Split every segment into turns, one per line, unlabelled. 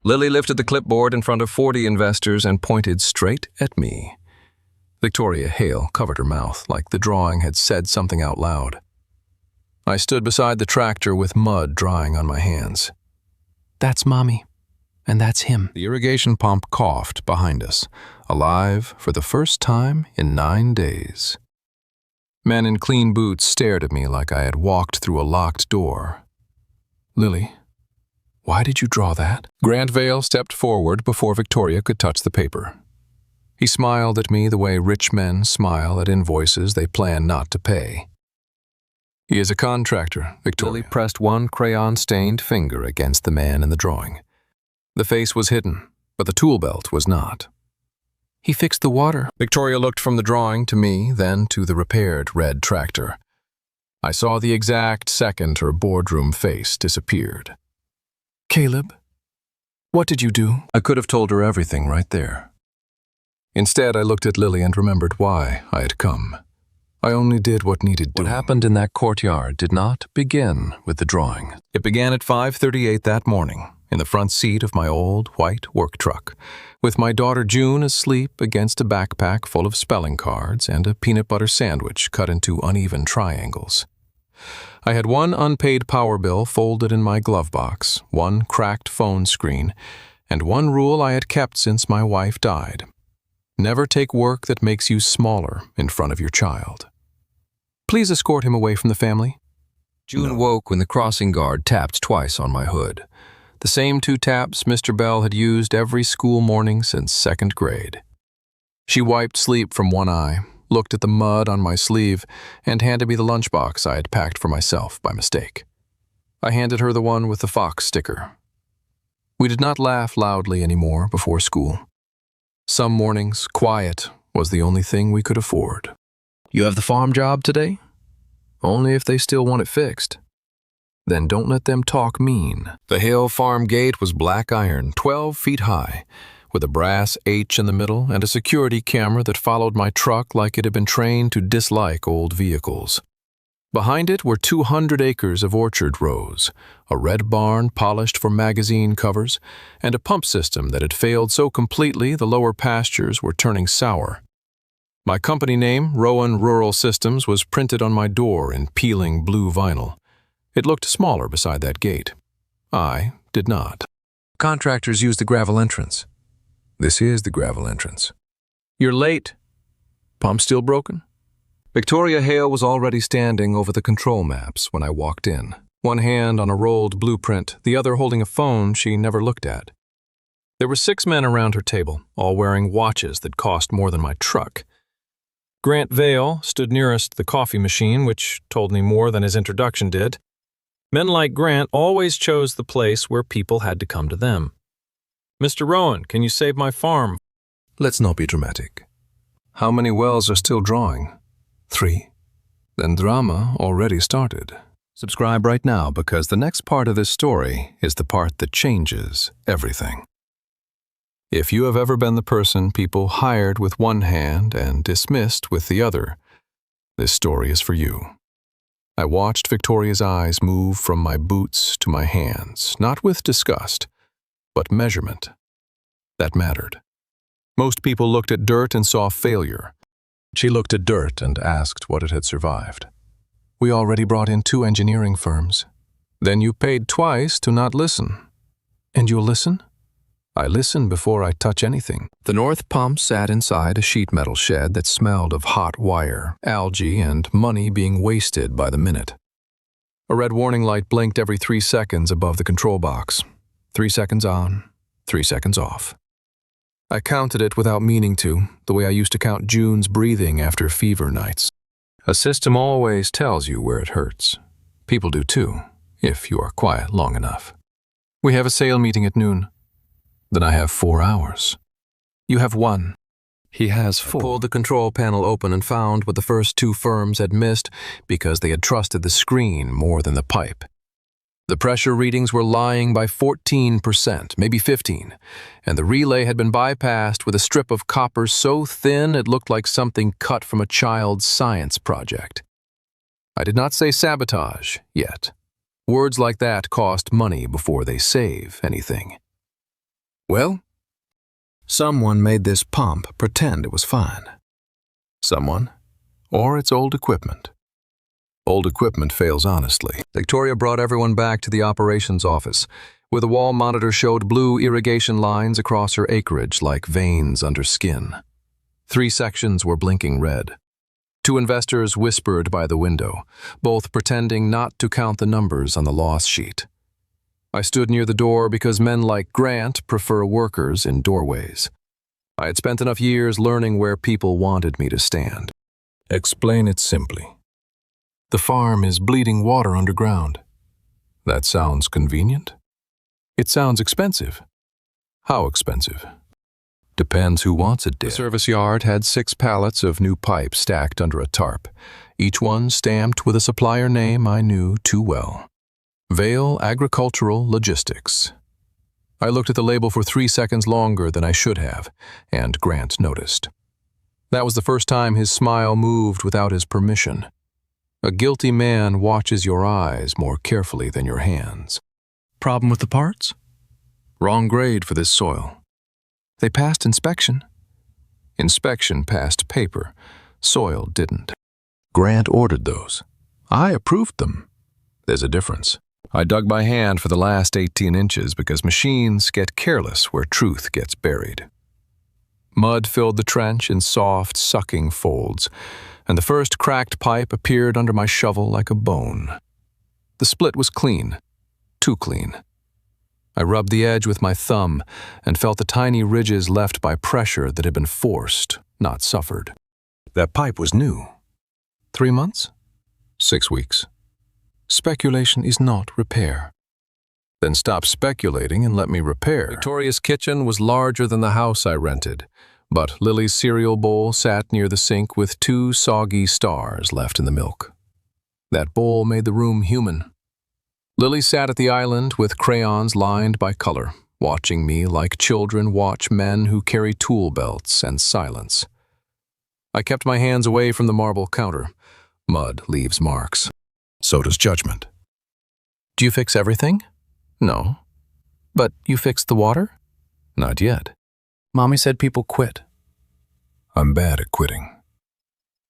Lily lifted the clipboard in front of 40 investors and pointed straight at me. Victoria Hale covered her mouth like the drawing had said something out loud. I stood beside the tractor with mud drying on my hands.
That's Mommy, and that's him.
The irrigation pump coughed behind us, alive for the first time in 9 days. Men in clean boots stared at me like I had walked through a locked door. Lily, why did you draw that? Grant Vale stepped forward before Victoria could touch the paper. He smiled at me the way rich men smile at invoices they plan not to pay. He is a contractor, Victoria. Lily pressed one crayon-stained finger against the man in the drawing. The face was hidden, but the tool belt was not.
He fixed the water.
Victoria looked from the drawing to me, then to the repaired red tractor. I saw the exact second her boardroom face disappeared.
Caleb, what did you do?
I could have told her everything right there. Instead, I looked at Lily and remembered why I had come. I only did what needed doing. What happened in that courtyard did not begin with the drawing. It began at 5:38 that morning, in the front seat of my old white work truck, with my daughter June asleep against a backpack full of spelling cards and a peanut butter sandwich cut into uneven triangles. I had one unpaid power bill folded in my glove box, one cracked phone screen, and one rule I had kept since my wife died. Never take work that makes you smaller in front of your child. Please escort him away from the family. June woke when the crossing guard tapped twice on my hood. The same 2 taps Mr. Bell had used every school morning since 2nd grade. She wiped sleep from one eye, looked at the mud on my sleeve, and handed me the lunchbox I had packed for myself by mistake. I handed her the one with the fox sticker. We did not laugh loudly anymore before school. Some mornings, quiet was the only thing we could afford. You have the farm job today? Only if they still want it fixed. Then don't let them talk mean. The Hale farm gate was black iron, 12 feet high, with a brass H in the middle and a security camera that followed my truck like it had been trained to dislike old vehicles. Behind it were 200 acres of orchard rows, a red barn polished for magazine covers, and a pump system that had failed so completely the lower pastures were turning sour. My company name, Rowan Rural Systems, was printed on my door in peeling blue vinyl. It looked smaller beside that gate. I did not. Contractors use the gravel entrance. This is the gravel entrance. You're late. Pump still broken? Victoria Hale was already standing over the control maps when I walked in, one hand on a rolled blueprint, the other holding a phone she never looked at. There were 6 men around her table, all wearing watches that cost more than my truck. Grant Vale stood nearest the coffee machine, which told me more than his introduction did. Men like Grant always chose the place where people had to come to them. Mr. Rowan, can you save my farm? Let's not be dramatic. How many wells are still drawing? 3. Then drama already started. Subscribe right now because the next part of this story is the part that changes everything. If you have ever been the person people hired with one hand and dismissed with the other, this story is for you. I watched Victoria's eyes move from my boots to my hands, not with disgust, but measurement. That mattered. Most people looked at dirt and saw failure. She looked at dirt and asked what it had survived. We already brought in 2 engineering firms. Then you paid twice to not listen. And you'll listen? I listen before I touch anything. The north pump sat inside a sheet metal shed that smelled of hot wire, algae, and money being wasted by the minute. A red warning light blinked every 3 seconds above the control box. 3 seconds on, 3 seconds off. I counted it without meaning to, the way I used to count June's breathing after fever nights. A system always tells you where it hurts. People do too, if you are quiet long enough. We have a sale meeting at noon. Then I have 4 hours. You have 1. He has 4. I pulled the control panel open and found what the first 2 firms had missed because they had trusted the screen more than the pipe. The pressure readings were lying by 14%, maybe 15%, and the relay had been bypassed with a strip of copper so thin it looked like something cut from a child's science project. I did not say sabotage yet. Words like that cost money before they save anything.
Well, someone made this pump pretend it was fine. Someone, or it's old equipment. Old equipment fails honestly.
Victoria brought everyone back to the operations office, where the wall monitor showed blue irrigation lines across her acreage like veins under skin. 3 sections were blinking red. 2 investors whispered by the window, both pretending not to count the numbers on the loss sheet. I stood near the door because men like Grant prefer workers in doorways. I had spent enough years learning where people wanted me to stand.
Explain it simply. The farm is bleeding water underground. That sounds convenient. It sounds expensive. How expensive? Depends who wants it dead.
The service yard had 6 pallets of new pipe stacked under a tarp, each one stamped with a supplier name I knew too well. Vale Agricultural Logistics. I looked at the label for 3 seconds longer than I should have, and Grant noticed. That was the first time his smile moved without his permission. A guilty man watches your eyes more carefully than your hands. Problem with the parts? Wrong grade for this soil. They passed inspection. Inspection passed paper. Soil didn't. Grant ordered those. I approved them. There's a difference. I dug by hand for the last 18 inches because machines get careless where truth gets buried. Mud filled the trench in soft, sucking folds, and the first cracked pipe appeared under my shovel like a bone. The split was clean. Too clean. I rubbed the edge with my thumb and felt the tiny ridges left by pressure that had been forced, not suffered. That pipe was new. 3 months? 6 weeks. Speculation is not repair. Then stop speculating and let me repair. Victoria's kitchen was larger than the house I rented, but Lily's cereal bowl sat near the sink with 2 soggy stars left in the milk. That bowl made the room human. Lily sat at the island with crayons lined by color, watching me like children watch men who carry tool belts and silence. I kept my hands away from the marble counter. Mud leaves marks. So does judgment. Do you fix everything? No. But you fixed the water? Not yet. Mommy said people quit. I'm bad at quitting.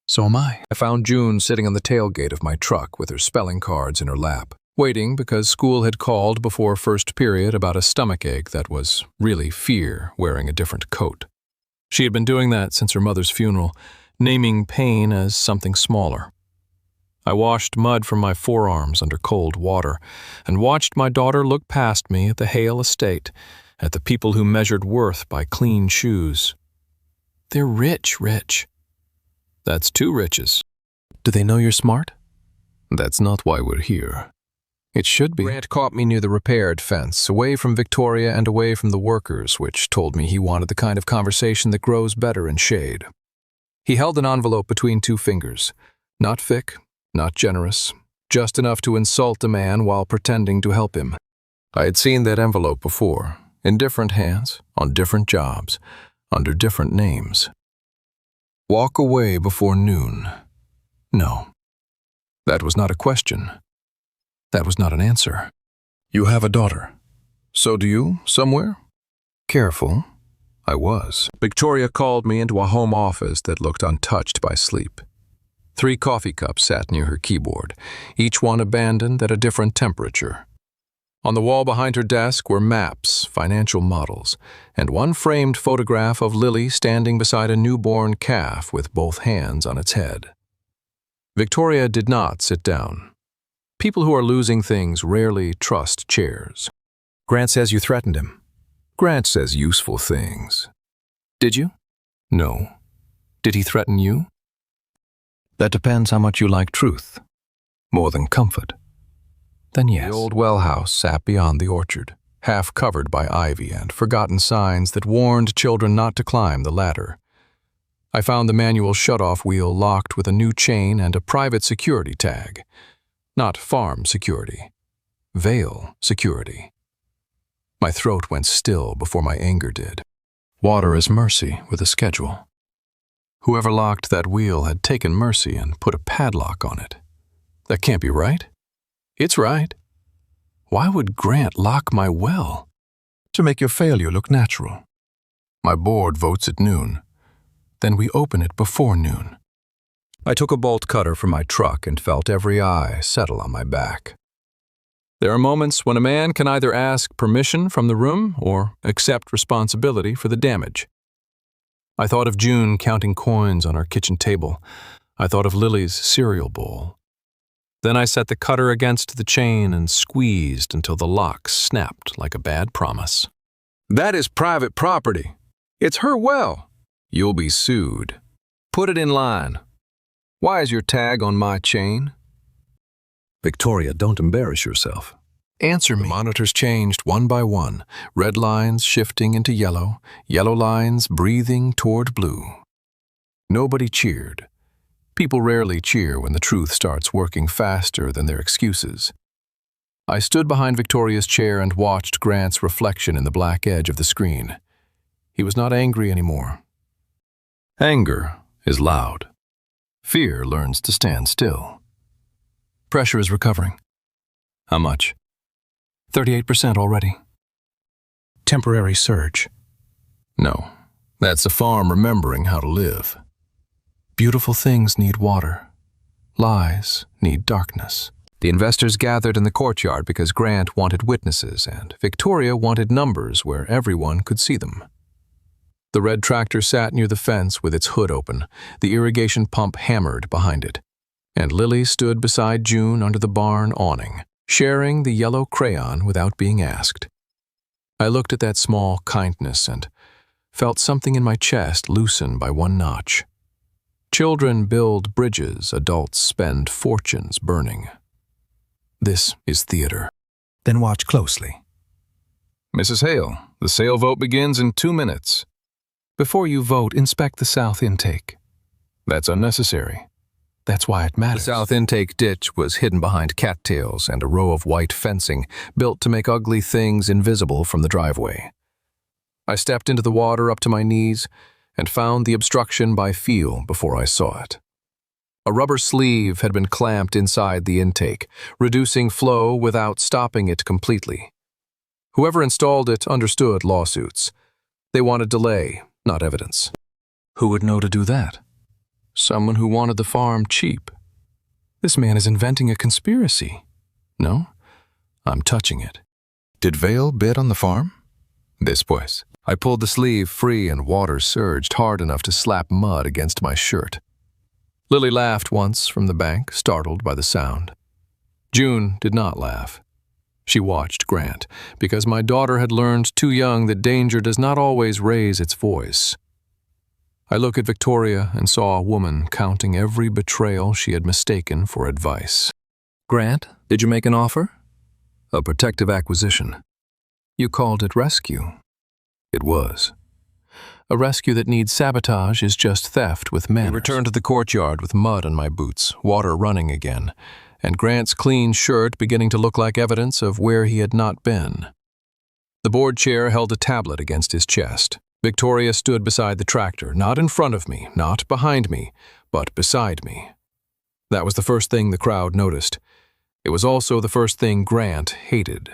So am I. I found June sitting on the tailgate of my truck with her spelling cards in her lap, waiting because school had called before first period about a stomachache that was really fear wearing a different coat. She had been doing that since her mother's funeral, naming pain as something smaller. I washed mud from my forearms under cold water and watched my daughter look past me at the Hale estate, at the people who measured worth by clean shoes. They're rich. That's 2 riches. Do they know you're smart? That's not why we're here. It should be. Grant caught me near the repaired fence, away from Victoria and away from the workers, which told me he wanted the kind of conversation that grows better in shade. He held an envelope between 2 fingers, not thick, not generous, just enough to insult a man while pretending to help him. I had seen that envelope before, in different hands, on different jobs, under different names. Walk away before noon. No. That was not a question. That was not an answer. You have a daughter. So do you, somewhere? Careful. I was. Victoria called me into a home office that looked untouched by sleep. 3 coffee cups sat near her keyboard, each one abandoned at a different temperature. On the wall behind her desk were maps, financial models, and 1 framed photograph of Lily standing beside a newborn calf with both hands on its head. Victoria did not sit down. People who are losing things rarely trust chairs. Grant says you threatened him. Grant says useful things. Did you? No. Did he threaten you? That depends how much you like truth. More than comfort. Then yes. The old well house sat beyond the orchard, half covered by ivy and forgotten signs that warned children not to climb the ladder. I found the manual shutoff wheel locked with a new chain and a private security tag. Not farm security. Vale security. My throat went still before my anger did. Water is mercy with a schedule. Whoever locked that wheel had taken mercy and put a padlock on it. That can't be right. It's right. Why would Grant lock my well?
to make your failure look natural. My board votes at noon. Then we open it before noon.
I took a bolt cutter from my truck and felt every eye settle on my back. There are moments when a man can either ask permission from the room or accept responsibility for the damage. I thought of June counting coins on our kitchen table. I thought of Lily's cereal bowl. Then I set the cutter against the chain and squeezed until the lock snapped like a bad promise. That is private property. It's her well. You'll be sued. Put it in line. Why is your tag on my chain? Victoria, don't embarrass yourself. Answer me. The monitors changed one by one, red lines shifting into yellow, yellow lines breathing toward blue. Nobody cheered. People rarely cheer when the truth starts working faster than their excuses. I stood behind Victoria's chair and watched Grant's reflection in the black edge of the screen. He was not angry anymore. Anger is loud. Fear learns to stand still. Pressure is recovering. How much? 38% already. Temporary surge. No, that's the farm remembering how to live. Beautiful things need water. Lies need darkness. The investors gathered in the courtyard because Grant wanted witnesses and Victoria wanted numbers where everyone could see them. The red tractor sat near the fence with its hood open, the irrigation pump hammered behind it, and Lily stood beside June under the barn awning, sharing the yellow crayon without being asked. I looked at that small kindness and felt something in my chest loosen by one notch. Children build bridges, adults spend fortunes burning. This is theater.
Then watch closely.
Mrs. Hale, the sale vote begins in 2 minutes. Before you vote, inspect the south intake. That's unnecessary. That's why it matters. The south intake ditch was hidden behind cattails and a row of white fencing built to make ugly things invisible from the driveway. I stepped into the water up to my knees and found the obstruction by feel before I saw it. A rubber sleeve had been clamped inside the intake, reducing flow without stopping it completely. Whoever installed it understood lawsuits. They wanted delay, not evidence. Who would know to do that? Someone who wanted the farm cheap. This man is inventing a conspiracy. No, I'm touching it. Did Vale bid on the farm? Después. I pulled the sleeve free and water surged hard enough to slap mud against my shirt. Lily laughed once from the bank, startled by the sound. June did not laugh. She watched Grant, because my daughter had learned too young that danger does not always raise its voice. I looked at Victoria and saw a woman counting every betrayal she had mistaken for advice. Grant, did you make an offer? A protective acquisition. You called it rescue. It was. A rescue that needs sabotage is just theft with manners. I returned to the courtyard with mud on my boots, water running again, and Grant's clean shirt beginning to look like evidence of where he had not been. The board chair held a tablet against his chest. Victoria stood beside the tractor, not in front of me, not behind me, but beside me. That was the first thing the crowd noticed. It was also the first thing Grant hated.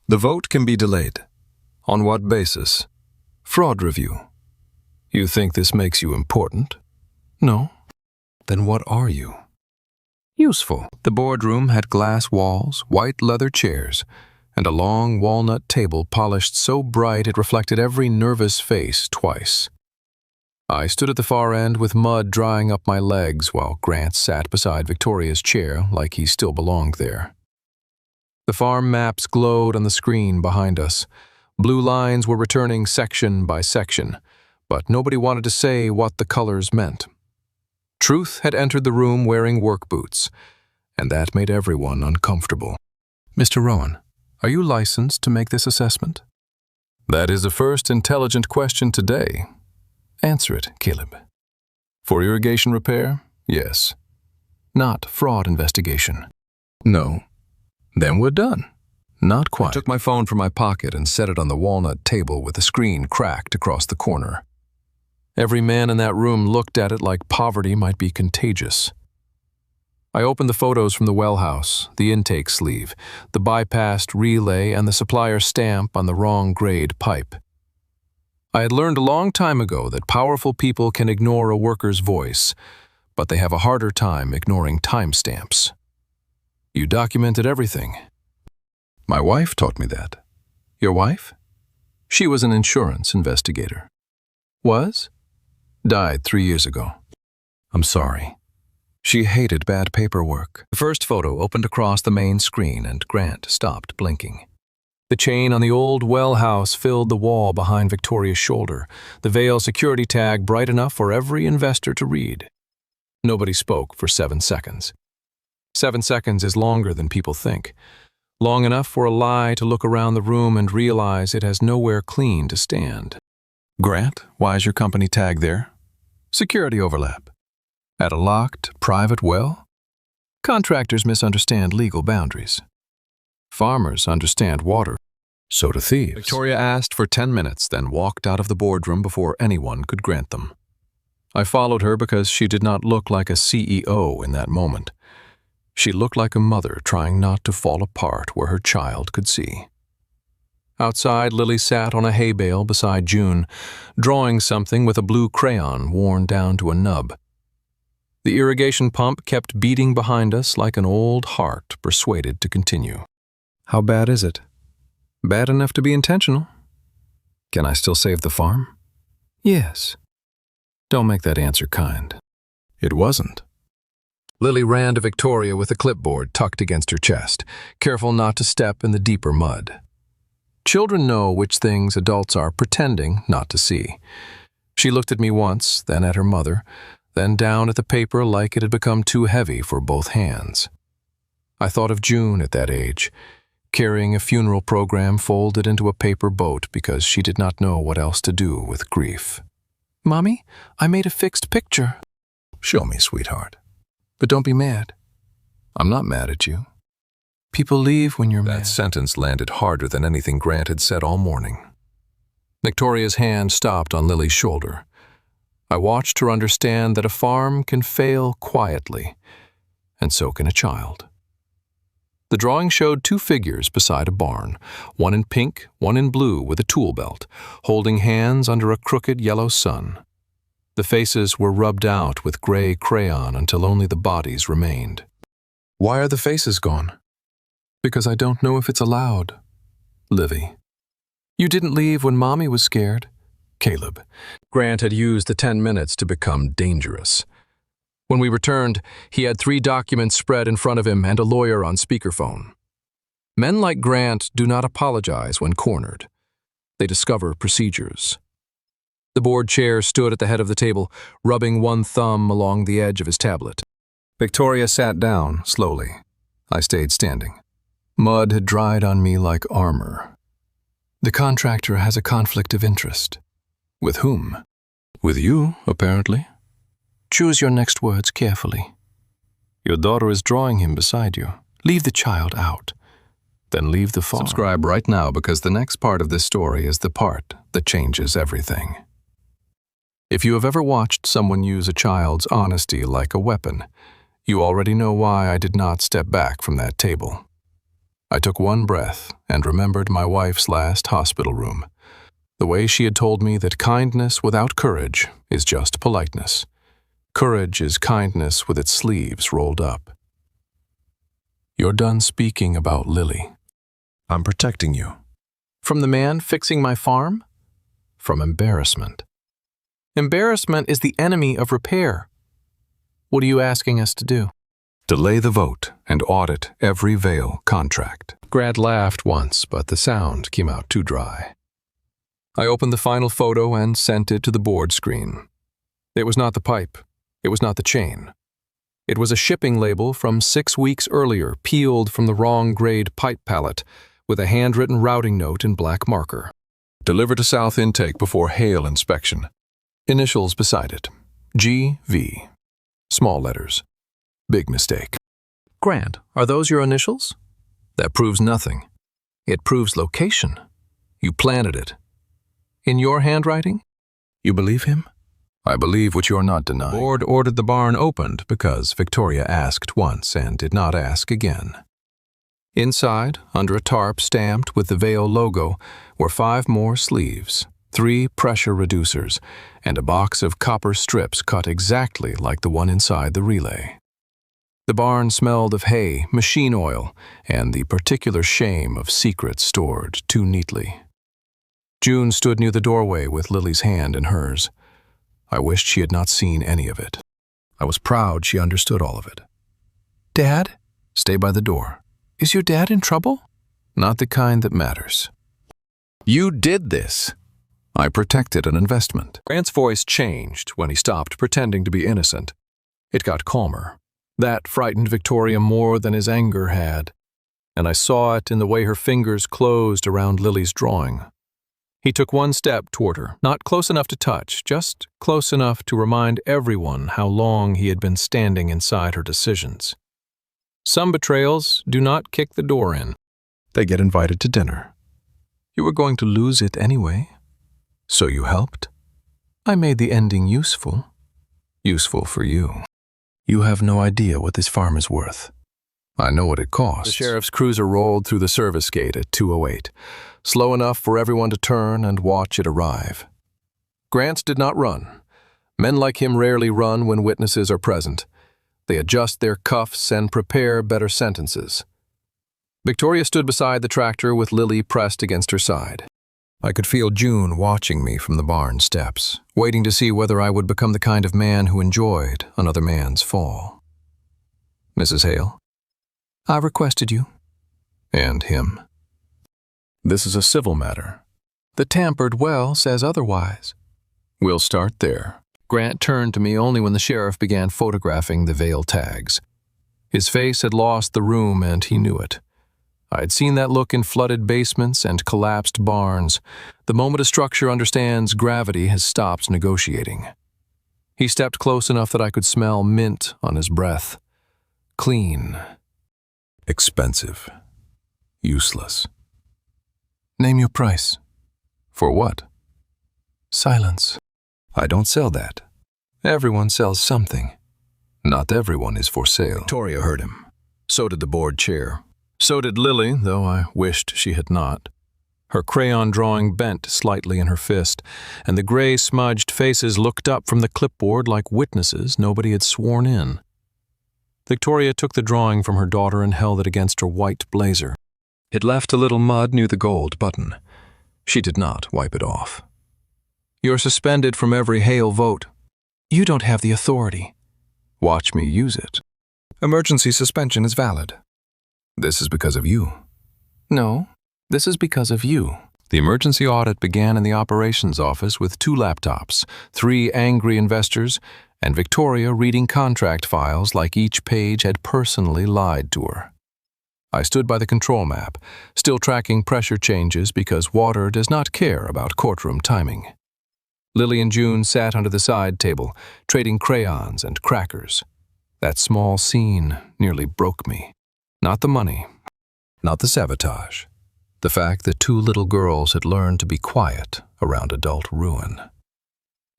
The vote can be delayed. On what basis? Fraud review. You think this makes you important? No. Then what are you? Useful. The boardroom had glass walls, white leather chairs, and a long walnut table polished so bright it reflected every nervous face twice. I stood at the far end with mud drying up my legs while Grant sat beside Victoria's chair like he still belonged there. The farm maps glowed on the screen behind us. Blue lines were returning section by section, but nobody wanted to say what the colors meant. Truth had entered the room wearing work boots, and that made everyone uncomfortable. Mr. Rowan, are you licensed to make this assessment? That is the first intelligent question today. Answer it, Caleb. For irrigation repair? Yes. Not fraud investigation? No. Then we're done. Not quite. I took my phone from my pocket and set it on the walnut table with the screen cracked across the corner. Every man in that room looked at it like poverty might be contagious.
I opened the photos from the well house, the intake sleeve, the bypassed relay, and the supplier stamp on the wrong grade pipe. I had learned a long time ago that powerful people can ignore a worker's voice, but they have a harder time ignoring timestamps. You documented everything. My wife taught me that. Your wife? She was an insurance investigator. Was? Died 3 years ago. I'm sorry. She hated bad paperwork. The first photo opened across the main screen and Grant stopped blinking. The chain on the old well house filled the wall behind Victoria's shoulder, the Vail security tag bright enough for every investor to read. Nobody spoke for 7 seconds. 7 seconds is longer than people think. Long enough for a lie to look around the room and realize it has nowhere clean to stand. Grant, why is your company tag there? Security overlap. At a locked, private well? Contractors misunderstand legal boundaries. Farmers understand water. So do thieves. Victoria asked for 10 minutes, then walked out of the boardroom before anyone could grant them. I followed her because she did not look like a CEO in that moment. She looked like a mother trying not to fall apart where her child could see. Outside, Lily sat on a hay bale beside June, drawing something with a blue crayon worn down to a nub. The irrigation pump kept beating behind us like an old heart persuaded to continue. How bad is it? Bad enough to be intentional. Can I still save the farm? Yes. Don't make that answer kind. It wasn't. Lily ran to Victoria with a clipboard tucked against her chest, careful not to step in the deeper mud. Children know which things adults are pretending not to see. She looked at me once, then at her mother, then down at the paper like it had become too heavy for both hands. I thought of June at that age, carrying a funeral program folded into a paper boat because she did not know what else to do with grief. Mommy, I made a fixed picture. Show me, sweetheart. But don't be mad. I'm not mad at you. People leave when you're mad. That sentence landed harder than anything Grant had said all morning. Victoria's hand stopped on Lily's shoulder. I watched her understand that a farm can fail quietly, and so can a child. The drawing showed 2 figures beside a barn, one in pink, one in blue with a tool belt, holding hands under a crooked yellow sun. The faces were rubbed out with gray crayon until only the bodies remained. Why are the faces gone? Because I don't know if it's allowed. Livy. You didn't leave when Mommy was scared. Caleb. Grant had used the 10 minutes to become dangerous. When we returned, he had 3 documents spread in front of him and a lawyer on speakerphone. Men like Grant do not apologize when cornered. They discover procedures. The board chair stood at the head of the table, rubbing one thumb along the edge of his tablet. Victoria sat down slowly. I stayed standing. Mud had dried on me like armor. The contractor has a conflict of interest. With whom? With you, apparently. Choose your next words carefully. Your daughter is drawing him beside you. Leave the child out. Then leave the farm. Subscribe right now because the next part of this story is the part that changes everything. If you have ever watched someone use a child's honesty like a weapon, you already know why I did not step back from that table. I took one breath and remembered my wife's last hospital room. The way she had told me that kindness without courage is just politeness. Courage is kindness with its sleeves rolled up. You're done speaking about Lily. I'm protecting you. From the man fixing my farm? From embarrassment. Embarrassment is the enemy of repair. What are you asking us to do? Delay the vote and audit every Vail contract. Grant laughed once, but the sound came out too dry. I opened the final photo and sent it to the board screen. It was not the pipe. It was not the chain. It was a shipping label from 6 weeks earlier, peeled from the wrong grade pipe pallet, with a handwritten routing note in black marker. Deliver to South Intake before Hale inspection. Initials beside it. G.V. Small letters. Big mistake. Grant, are those your initials? That proves nothing. It proves location. You planted it. In your handwriting? You believe him?
I believe what you're not denying.
The board ordered the barn opened because Victoria asked once and did not ask again. Inside, under a tarp stamped with the Vale logo, were 5 more sleeves, 3 pressure reducers, and a box of copper strips cut exactly like the one inside the relay. The barn smelled of hay, machine oil, and the particular shame of secrets stored too neatly. June stood near the doorway with Lily's hand in hers. I wished she had not seen any of it. I was proud she understood all of it. "Dad?" "Stay by the door." "Is your dad in trouble?" "Not the kind that matters." "You did this." I protected an investment. Grant's voice changed when he stopped pretending to be innocent. It got calmer. That frightened Victoria more than his anger had, and I saw it in the way her fingers closed around Lily's drawing. He took 1 step toward her, not close enough to touch, just close enough to remind everyone how long he had been standing inside her decisions. Some betrayals do not kick the door in. They get invited to dinner. You were going to lose it anyway. So you helped. I made the ending useful. Useful for you. You have no idea what this farm is worth. I know what it costs. The sheriff's cruiser rolled through the service gate at 2:08, slow enough for everyone to turn and watch it arrive. Grant did not run. Men like him rarely run when witnesses are present. They adjust their cuffs and prepare better sentences. Victoria stood beside the tractor with Lily pressed against her side. I could feel June watching me from the barn steps, waiting to see whether I would become the kind of man who enjoyed another man's fall. "Mrs. Hale?" "I requested you." "And him?" "This is a civil matter." "The tampered well says otherwise." "We'll start there." Grant turned to me only when the sheriff began photographing the Vale tags. His face had lost the room and he knew it. I had seen that look in flooded basements and collapsed barns. The moment a structure understands gravity has stopped negotiating. He stepped close enough that I could smell mint on his breath. Clean. Expensive. Useless. "Name your price." "For what?" "Silence." "I don't sell that." "Everyone sells something." "Not everyone is for sale." Victoria heard him. So did the board chair. So did Lily, though I wished she had not. Her crayon drawing bent slightly in her fist, and the gray smudged faces looked up from the clipboard like witnesses nobody had sworn in. Victoria took the drawing from her daughter and held it against her white blazer. It left a little mud near the gold button. She did not wipe it off. "You're suspended from every Hale vote." "You don't have the authority." "Watch me use it." "Emergency suspension is valid." "This is because of you." "No, this is because of you." The emergency audit began in the operations office with 2 laptops, 3 angry investors, and Victoria reading contract files like each page had personally lied to her. I stood by the control map, still tracking pressure changes because water does not care about courtroom timing. Lily and June sat under the side table, trading crayons and crackers. That small scene nearly broke me. Not the money, not the sabotage. The fact that 2 little girls had learned to be quiet around adult ruin.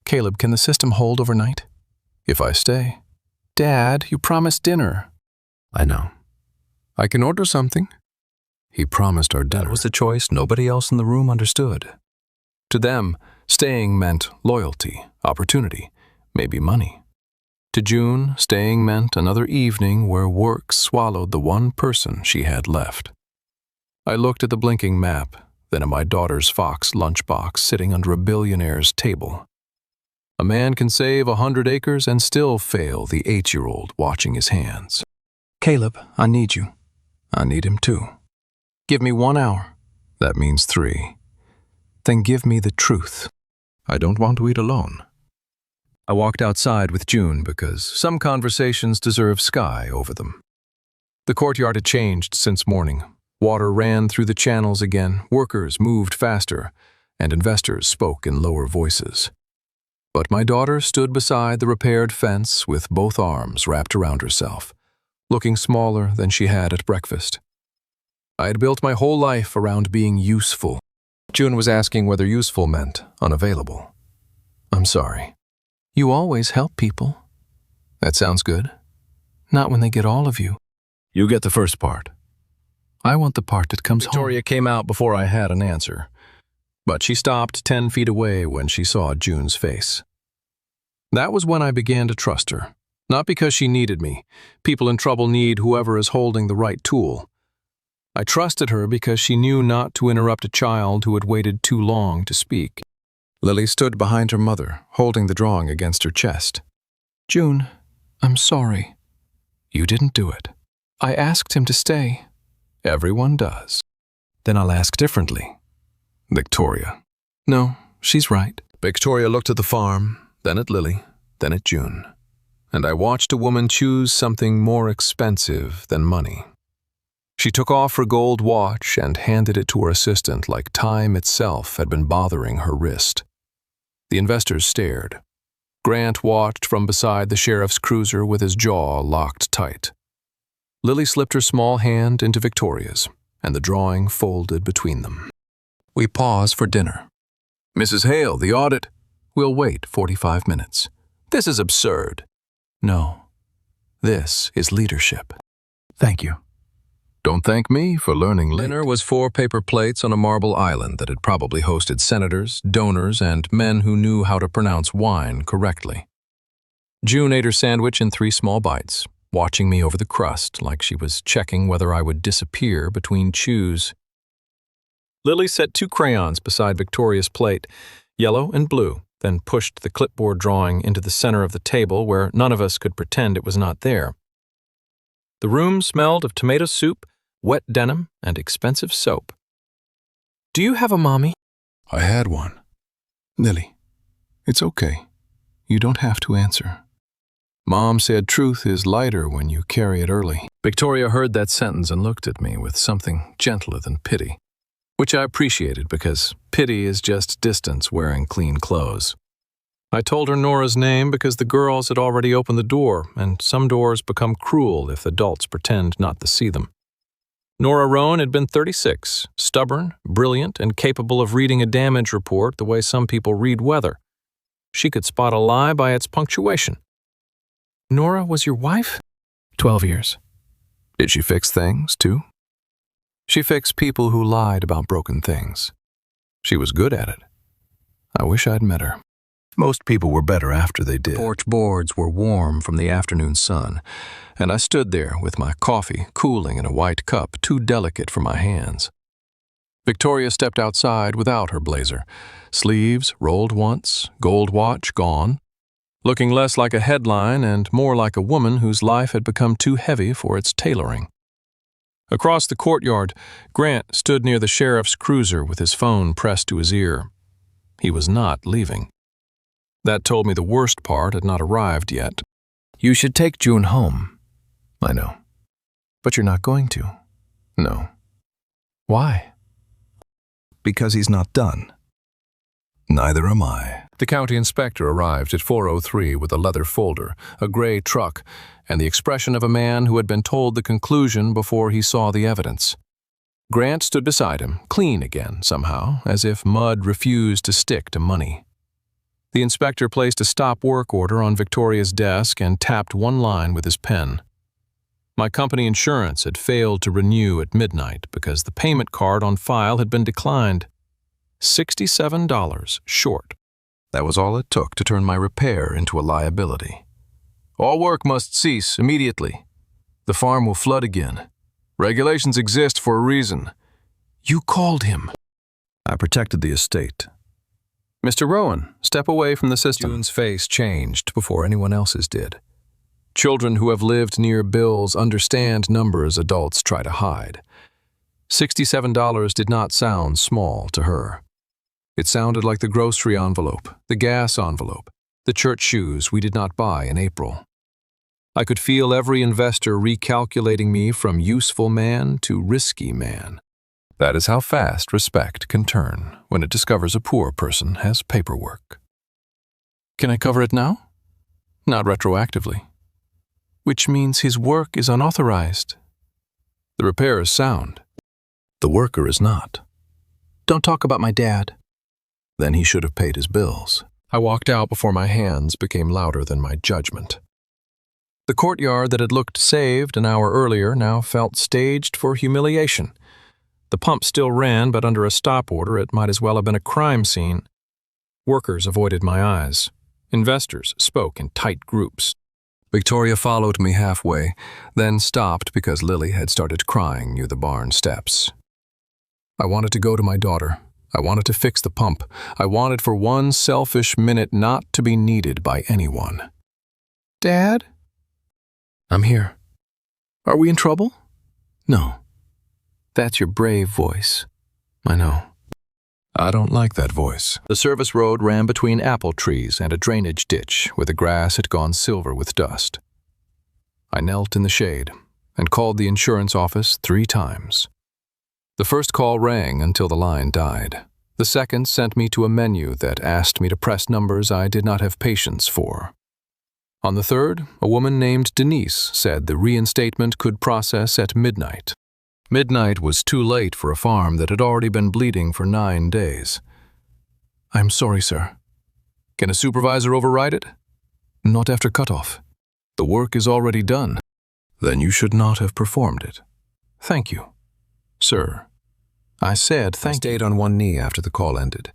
"Caleb, can the system hold overnight?" "If I stay." "Dad, you promised dinner." "I know. I can order something." He promised our dinner. That was the choice nobody else in the room understood. To them, staying meant loyalty, opportunity, maybe money. To June, staying meant another evening where work swallowed the one person she had left. I looked at the blinking map, then at my daughter's Fox lunchbox sitting under a billionaire's table. A man can save 100 acres and still fail the 8-year-old watching his hands. "Caleb, I need you." "I need him too." "Give me 1 hour." "That means 3. "Then give me the truth." "I don't want to eat alone." I walked outside with June because some conversations deserve sky over them. The courtyard had changed since morning. Water ran through the channels again, workers moved faster, and investors spoke in lower voices. But my daughter stood beside the repaired fence with both arms wrapped around herself, looking smaller than she had at breakfast. I had built my whole life around being useful. June was asking whether useful meant unavailable. "I'm sorry." You always help people. That sounds good. Not when they get all of you.
You get the first part.
I want the part that comes home.
Victoria came out before I had an answer, but she stopped 10 feet away when she saw June's face. That was when I began to trust her, not because she needed me. People in trouble need whoever is holding the right tool. I trusted her because she knew not to interrupt a child who had waited too long to speak. Lily stood behind her mother, holding the drawing against her chest.
June, I'm sorry. You didn't do it. I asked him to stay.
Everyone does.
Then I'll ask differently.
Victoria.
No, she's right.
Victoria looked at the farm, then at Lily, then at June. And I watched a woman choose something more expensive than money. She took off her gold watch and handed it to her assistant like time itself had been bothering her wrist. The investors stared. Grant watched from beside the sheriff's cruiser with his jaw locked tight. Lily slipped her small hand into Victoria's, and the drawing folded between them. We pause for dinner. Mrs. Hale, the audit. We'll wait 45 minutes. This is absurd. No, this is leadership.
Thank you.
Don't thank me for learning late. Dinner was 4 paper plates on a marble island that had probably hosted senators, donors, and men who knew how to pronounce wine correctly. June ate her sandwich in 3 small bites, watching me over the crust like she was checking whether I would disappear between chews. Lily set 2 crayons beside Victoria's plate, yellow and blue, then pushed the clipboard drawing into the center of the table where none of us could pretend it was not there. The room smelled of tomato soup, wet denim, and expensive soap. Do you have a mommy?
I had one. Lily, it's okay. You don't have to answer. Mom said truth is lighter when you carry it early.
Victoria heard that sentence and looked at me with something gentler than pity, which I appreciated because pity is just distance wearing clean clothes. I told her Nora's name because the girls had already opened the door, and some doors become cruel if adults pretend not to see them. Nora Rowan had been 36, stubborn, brilliant, and capable of reading a damage report the way some people read weather. She could spot a lie by its punctuation. Nora was your wife?
12 years.
Did she fix things, too? She fixed people who lied about broken things. She was good at it. I wish I'd met her. Most people were better after they did. Porch boards were warm from the afternoon sun, and I stood there with my coffee cooling in a white cup too delicate for my hands. Victoria stepped outside without her blazer, sleeves rolled once, gold watch gone, looking less like a headline and more like a woman whose life had become too heavy for its tailoring. Across the courtyard, Grant stood near the sheriff's cruiser with his phone pressed to his ear. He was not leaving. That told me the worst part had not arrived yet.
You should take June home.
I know. But you're not going to. No.
Why?
Because he's not done. Neither am I. The county inspector arrived at 4:03 with a leather folder, a gray truck, and the expression of a man who had been told the conclusion before he saw the evidence. Grant stood beside him, clean again somehow, as if mud refused to stick to money. The inspector placed a stop work order on Victoria's desk and tapped one line with his pen. My company insurance had failed to renew at midnight because the payment card on file had been declined. $67 short. That was all it took to turn my repair into a liability. All work must cease immediately. The farm will flood again. Regulations exist for a reason. You called him. I protected the estate. Mr. Rowan, step away from the system. June's face changed before anyone else's did. Children who have lived near bills understand numbers adults try to hide. $67 did not sound small to her. It sounded like the grocery envelope, the gas envelope, the church shoes we did not buy in April. I could feel every investor recalculating me from useful man to risky man. That is how fast respect can turn when it discovers a poor person has paperwork. Can I cover it now? Not retroactively. Which means his work is unauthorized. The repair is sound. The worker is not. Don't talk about my dad. Then he should have paid his bills. I walked out before my hands became louder than my judgment. The courtyard that had looked saved an hour earlier now felt staged for humiliation. The pump still ran, but under a stop order it might as well have been a crime scene. Workers avoided my eyes. Investors spoke in tight groups. Victoria followed me halfway, then stopped because Lily had started crying near the barn steps. I wanted to go to my daughter. I wanted to fix the pump. I wanted for one selfish minute not to be needed by anyone. "Dad?" "I'm here." "Are we in trouble?" "No." "That's your brave voice." "I know." I don't like that voice. The service road ran between apple trees and a drainage ditch where the grass had gone silver with dust. I knelt in the shade and called the insurance office 3 times. The first call rang until the line died. The second sent me to a menu that asked me to press numbers I did not have patience for. On the third, a woman named Denise said the reinstatement could process at midnight. Midnight was too late for a farm that had already been bleeding for 9 days. "I'm sorry, sir." "Can a supervisor override it?" "Not after cutoff. The work is already done." "Then you should not have performed it." "Thank you, sir." I said thank you. I stayed on one knee after the call ended,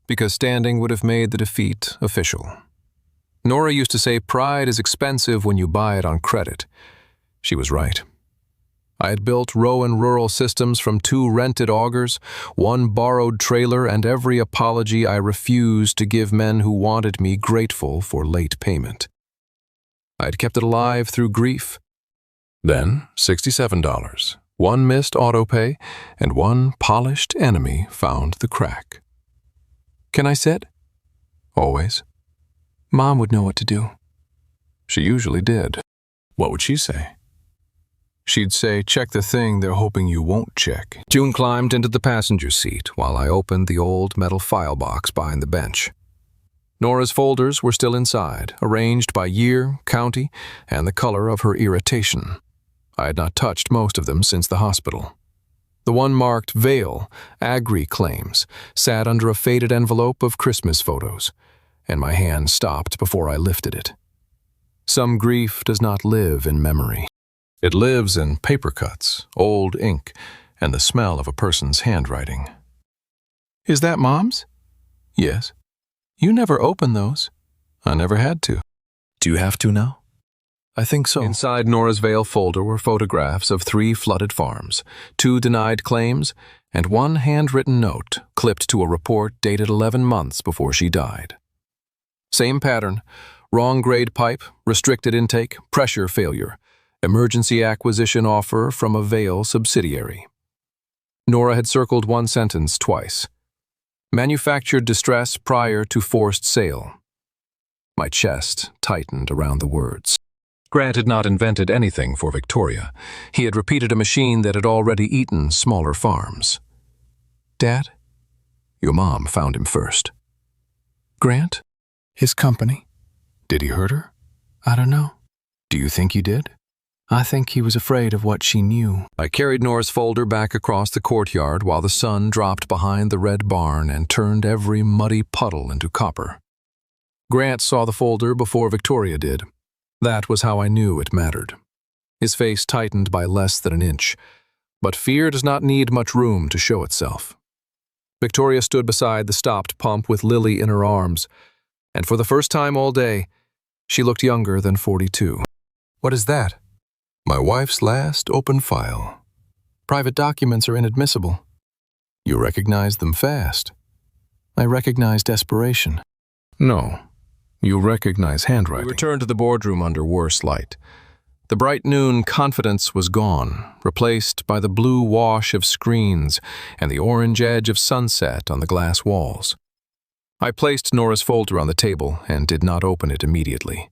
because standing would have made the defeat official. Nora used to say pride is expensive when you buy it on credit. She was right. I had built Rowan rural systems from 2 rented augers, 1 borrowed trailer, and every apology I refused to give men who wanted me grateful for late payment. I had kept it alive through grief. Then, $67, 1 missed autopay, and 1 polished enemy found the crack. "Can I sit?" "Always." "Mom would know what to do." She usually did. What would she say? She'd say, "Check the thing they're hoping you won't check." June climbed into the passenger seat while I opened the old metal file box behind the bench. Nora's folders were still inside, arranged by year, county, and the color of her irritation. I had not touched most of them since the hospital. The one marked Vale, Agri Claims, sat under a faded envelope of Christmas photos, and my hand stopped before I lifted it. Some grief does not live in memory. It lives in paper cuts, old ink, and the smell of a person's handwriting. "Is that Mom's?" "Yes." "You never open those." "I never had to." "Do you have to now?" "I think so." Inside Nora's Vale folder were photographs of 3 flooded farms, 2 denied claims, and 1 handwritten note clipped to a report dated 11 months before she died. Same pattern: wrong grade pipe, restricted intake, pressure failure, emergency acquisition offer from a Vale subsidiary. Nora had circled 1 sentence twice. Manufactured distress prior to forced sale. My chest tightened around the words. Grant had not invented anything for Victoria. He had repeated a machine that had already eaten smaller farms. "Dad?" "Your mom found him first." "Grant? His company? Did he hurt her?" "I don't know." "Do you think he did?" "I think he was afraid of what she knew." I carried Nora's folder back across the courtyard while the sun dropped behind the red barn and turned every muddy puddle into copper. Grant saw the folder before Victoria did. That was how I knew it mattered. His face tightened by less than an inch, but fear does not need much room to show itself. Victoria stood beside the stopped pump with Lily in her arms, and for the first time all day, she looked younger than 42. "What is that?" "My wife's last open file." "Private documents are inadmissible." "You recognize them fast." "I recognize desperation." "No, you recognize handwriting." We returned to the boardroom under worse light. The bright noon confidence was gone, replaced by the blue wash of screens and the orange edge of sunset on the glass walls. I placed Nora's folder on the table and did not open it immediately.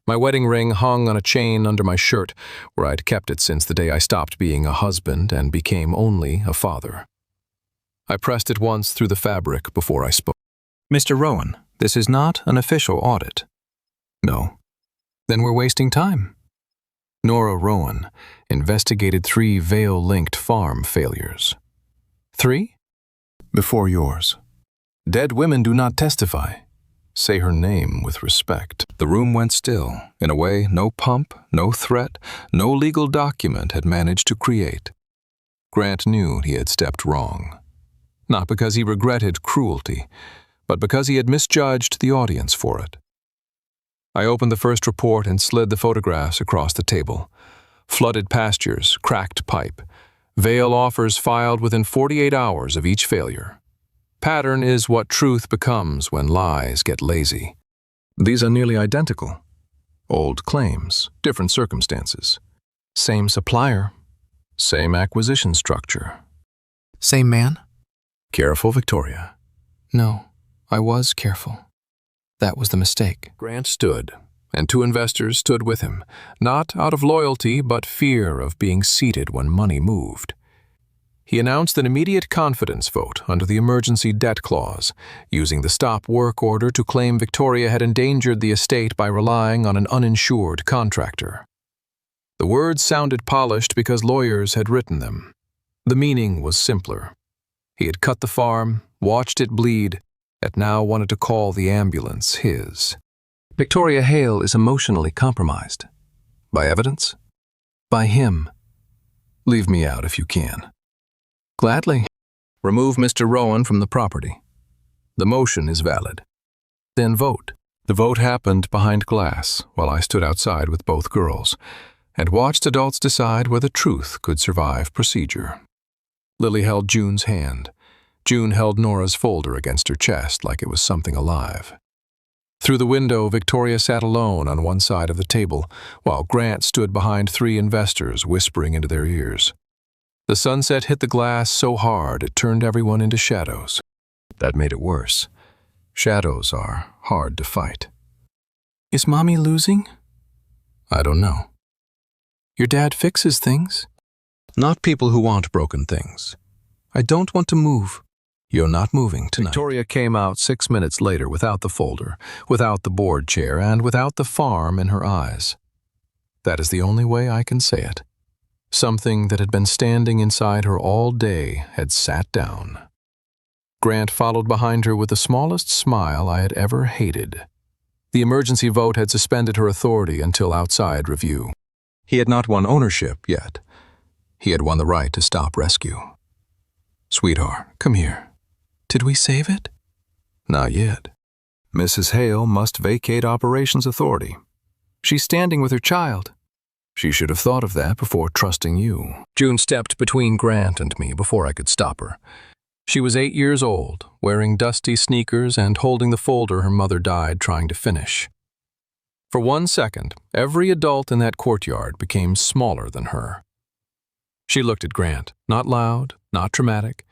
My wedding ring hung on a chain under my shirt, where I'd kept it since the day I stopped being a husband and became only a father. I pressed it once through the fabric before I spoke. "Mr. Rowan, this is not an official audit." "No." "Then we're wasting time." Nora Rowan investigated 3 Vale-linked farm failures. 3? Before yours. Dead women do not testify.
Say her name with respect. The room went still, in a way no pump, no threat, no legal document had managed to create. Grant knew he had stepped wrong. Not because he regretted cruelty, but because he had misjudged the audience for it. I opened the first report and slid the photographs across the table. Flooded pastures, cracked pipe. Veil offers filed within 48 hours of each failure. Pattern is what truth becomes when lies get lazy. These are nearly identical. Old claims, different circumstances. Same supplier, same acquisition structure.
Same man?
Careful, Victoria.
No, I was careful. That was the mistake.
Grant stood, and 2 investors stood with him, not out of loyalty but fear of being seated when money moved. He announced an immediate confidence vote under the emergency debt clause, using the stop work order to claim Victoria had endangered the estate by relying on an uninsured contractor. The words sounded polished because lawyers had written them. The meaning was simpler. He had cut the farm, watched it bleed, and now wanted to call the ambulance his.
Victoria Hale is emotionally compromised. By evidence? By him. Leave me out if you can.
Gladly.
Remove Mr. Rowan from the property. The motion is valid. Then vote.
The vote happened behind glass while I stood outside with both girls and watched adults decide whether truth could survive procedure. Lily held June's hand. June held Nora's folder against her chest like it was something alive. Through the window, Victoria sat alone on one side of the table, while Grant stood behind 3 investors whispering into their ears. The sunset hit the glass so hard it turned everyone into shadows. That made it worse. Shadows are hard to fight.
Is Mommy losing?
I don't know.
Your dad fixes things.
Not people who want broken things. I don't want to move. You're not moving tonight.
Victoria came out 6 minutes later without the folder, without the board chair, and without the farm in her eyes. That is the only way I can say it. Something that had been standing inside her all day had sat down. Grant followed behind her with the smallest smile I had ever hated. The emergency vote had suspended her authority until outside review. He had not won ownership yet. He had won the right to stop rescue. Sweetheart, come here.
Did we save it?
Not yet. Mrs. Hale must vacate operations authority. She's standing with her child. She should have thought of that before trusting you. June stepped between Grant and me before I could stop her. She was 8 years old, wearing dusty sneakers and holding the folder her mother died trying to finish. For 1 second, every adult in that courtyard became smaller than her. She looked at Grant, not loud, not dramatic,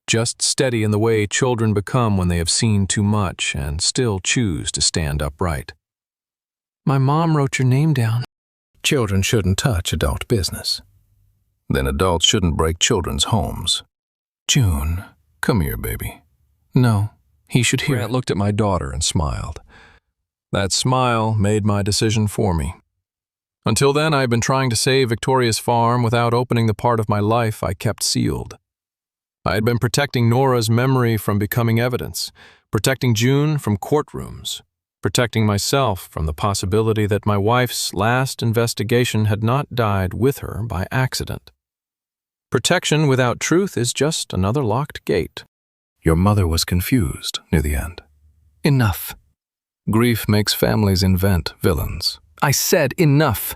just steady in the way children become when they have seen too much and still choose to stand upright.
My mom wrote your name down.
Children shouldn't touch adult business. Then adults shouldn't break children's homes. June, come here, baby.
No, he should hear
Grant
it.
looked at my daughter and smiled. That smile made my decision for me. Until then, I had been trying to save Victoria's farm without opening the part of my life I kept sealed. I had been protecting Nora's memory from becoming evidence, protecting June from courtrooms, protecting myself from the possibility that my wife's last investigation had not died with her by accident. Protection without truth is just another locked gate. Your mother was confused near the end.
Enough.
Grief makes families invent villains.
I said enough.